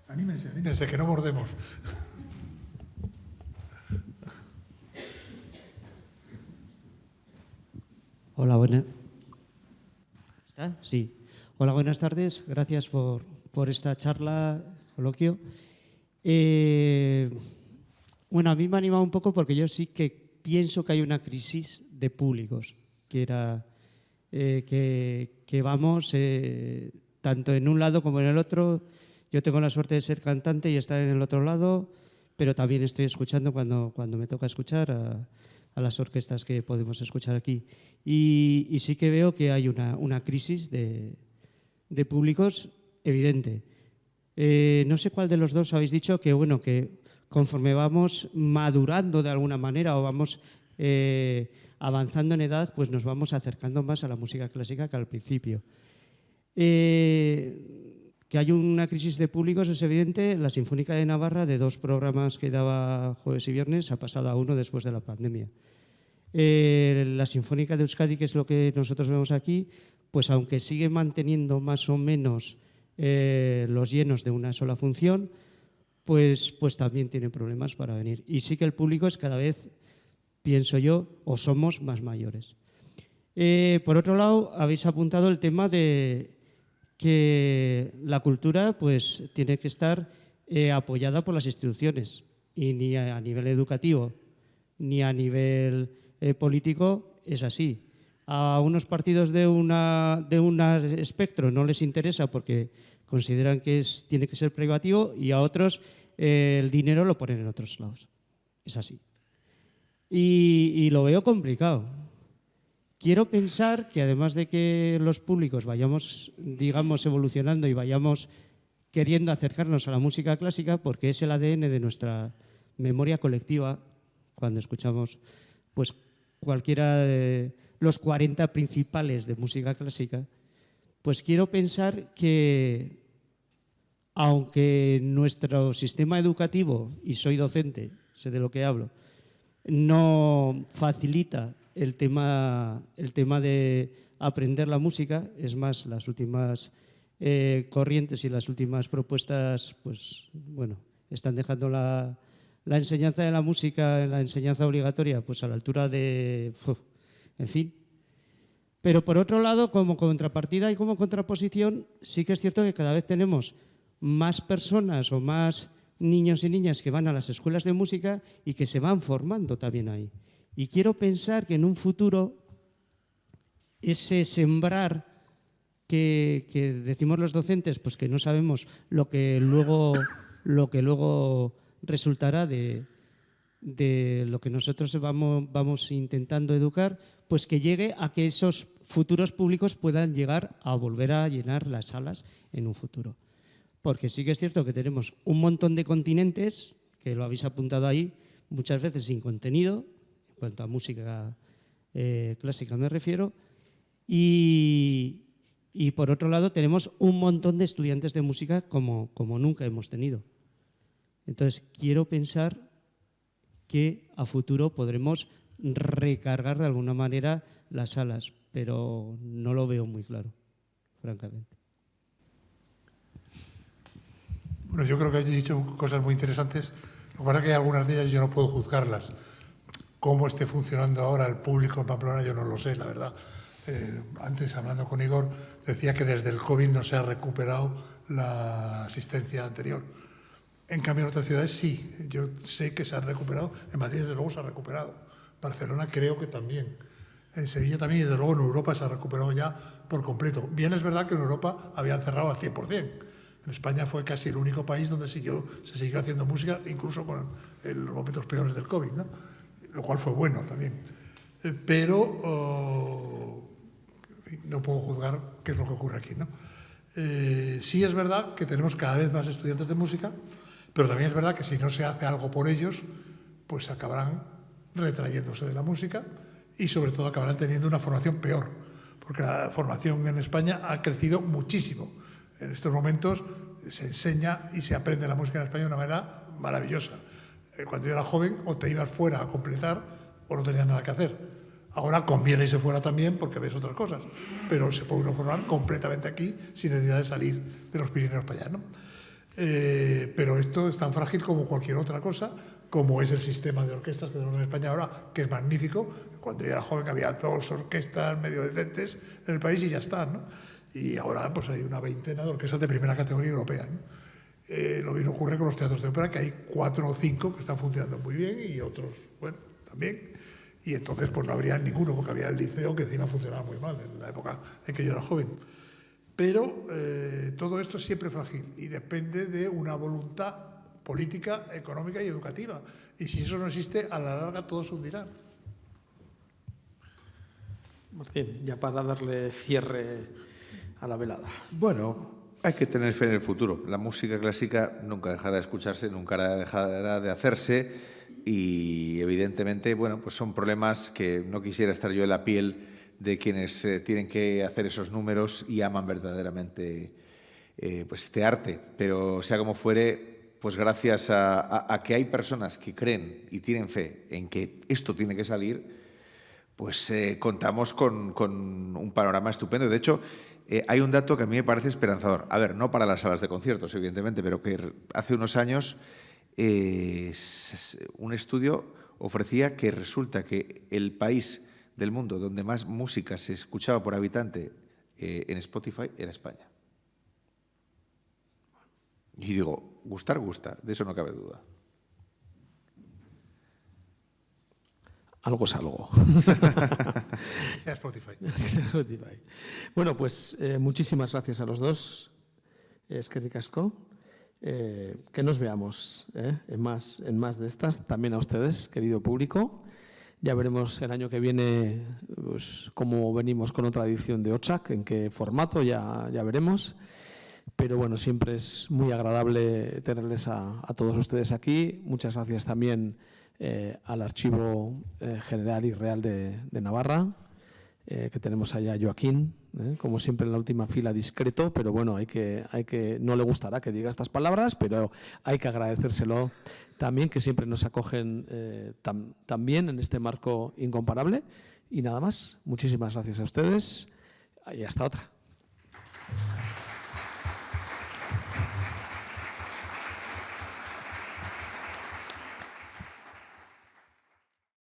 Anímense, que no mordemos. Hola, buenas. ¿Está? Sí. Hola, buenas tardes. Gracias por esta charla, coloquio. Bueno, a mí me ha animado un poco porque yo sí que pienso que hay una crisis de públicos, que vamos tanto en un lado como en el otro. Yo tengo la suerte de ser cantante y estar en el otro lado, pero también estoy escuchando cuando me toca escuchar a las orquestas que podemos escuchar aquí. Y sí que veo que hay una crisis de públicos evidente. No sé cuál de los dos habéis dicho que, bueno, que conforme vamos madurando de alguna manera o vamos avanzando en edad, pues nos vamos acercando más a la música clásica que al principio. Que hay una crisis de públicos es evidente. La Sinfónica de Navarra, de 2 programas que daba jueves y viernes, ha pasado a 1 después de la pandemia. La Sinfónica de Euskadi, que es lo que nosotros vemos aquí, pues aunque sigue manteniendo más o menos los llenos de una sola función, pues también tiene problemas para venir. Y sí que el público es cada vez, pienso yo, o somos más mayores. Por otro lado, habéis apuntado el tema de que la cultura pues tiene que estar apoyada por las instituciones, y ni a nivel educativo ni a nivel político es así. A unos partidos de un espectro no les interesa porque consideran que tiene que ser privativo, y a otros el dinero lo ponen en otros lados. Es así. Y lo veo complicado. Quiero pensar que además de que los públicos vayamos, digamos, evolucionando y vayamos queriendo acercarnos a la música clásica, porque es el ADN de nuestra memoria colectiva, cuando escuchamos pues cualquiera de los 40 principales de música clásica, pues quiero pensar que aunque nuestro sistema educativo, y soy docente, sé de lo que hablo, no facilita el tema de aprender la música, es más, las últimas corrientes y las últimas propuestas, pues bueno, están dejando la enseñanza de la música, la enseñanza obligatoria, pues a la altura de, en fin. Pero por otro lado, como contrapartida y como contraposición, sí que es cierto que cada vez tenemos más personas o más niños y niñas que van a las escuelas de música y que se van formando también ahí. Y quiero pensar que en un futuro ese sembrar que decimos los docentes, pues que no sabemos lo que luego resultará de lo que nosotros vamos intentando educar, pues que llegue a que esos futuros públicos puedan llegar a volver a llenar las salas en un futuro. Porque sí que es cierto que tenemos un montón de continentes, que lo habéis apuntado ahí, muchas veces sin contenido, en cuanto a música clásica me refiero, y por otro lado tenemos un montón de estudiantes de música como nunca hemos tenido. Entonces, quiero pensar que a futuro podremos recargar de alguna manera las salas, pero no lo veo muy claro, francamente. Bueno, yo creo que he dicho cosas muy interesantes. Lo que pasa es que algunas de ellas yo no puedo juzgarlas. Cómo esté funcionando ahora el público en Pamplona, yo no lo sé, la verdad. Antes, hablando con Igor, decía que desde el COVID no se ha recuperado la asistencia anterior. En cambio, en otras ciudades sí. Yo sé que se ha recuperado. En Madrid, desde luego, se ha recuperado. Barcelona creo que también. En Sevilla también, y desde luego en Europa se ha recuperado ya por completo. Bien es verdad que en Europa habían cerrado al 100%. En España fue casi el único país donde se siguió haciendo música, incluso con los momentos peores del COVID, ¿no? Lo cual fue bueno también. Pero no puedo juzgar qué es lo que ocurre aquí, ¿no? Sí es verdad que tenemos cada vez más estudiantes de música, pero también es verdad que si no se hace algo por ellos, pues acabarán retrayéndose de la música y sobre todo acabarán teniendo una formación peor, porque la formación en España ha crecido muchísimo. En estos momentos se enseña y se aprende la música en España de una manera maravillosa. Cuando yo era joven, o te ibas fuera a completar o no tenías nada que hacer. Ahora conviene irse fuera también porque ves otras cosas, pero se puede uno formar completamente aquí sin necesidad de salir de los Pirineos para allá, ¿no? Pero esto es tan frágil como cualquier otra cosa, como es el sistema de orquestas que tenemos en España ahora, que es magnífico. Cuando yo era joven había 2 orquestas medio decentes en el país y ya están, ¿no? Y ahora pues hay una veintena de orquestas de primera categoría europea, ¿no? Lo mismo ocurre con los teatros de ópera, que hay 4 o 5 que están funcionando muy bien y otros, bueno, también. Y entonces pues no habría ninguno, porque había el liceo que encima funcionaba muy mal en la época en que yo era joven. Pero todo esto es siempre frágil y depende de una voluntad política, económica y educativa. Y si eso no existe, a la larga todos se hundirán. Martín, ya para darle cierre a la velada. Bueno, hay que tener fe en el futuro. La música clásica nunca dejará de escucharse, nunca dejará de hacerse y evidentemente, bueno, pues son problemas que no quisiera estar yo en la piel de quienes tienen que hacer esos números y aman verdaderamente pues este arte. Pero sea como fuere, pues gracias a que hay personas que creen y tienen fe en que esto tiene que salir, pues contamos con un panorama estupendo. De hecho, hay un dato que a mí me parece esperanzador. A ver, no para las salas de conciertos, evidentemente, pero que hace unos años un estudio ofrecía que resulta que el país del mundo donde más música se escuchaba por habitante en Spotify era España. Y digo, gustar gusta, de eso no cabe duda. Algo es algo. Sea Spotify. Spotify. Bueno, pues muchísimas gracias a los dos. Eskerrik asko. Que nos veamos en más de estas. También a ustedes, querido público. Ya veremos el año que viene pues, cómo venimos con otra edición de OTSAC, en qué formato, ya veremos. Pero bueno, siempre es muy agradable tenerles a todos ustedes aquí. Muchas gracias también al Archivo General y Real de Navarra, que tenemos allá a Joaquín, como siempre en la última fila, discreto, pero bueno, no le gustará que diga estas palabras, pero hay que agradecérselo también, que siempre nos acogen también en este marco incomparable. Y nada más, muchísimas gracias a ustedes y hasta otra.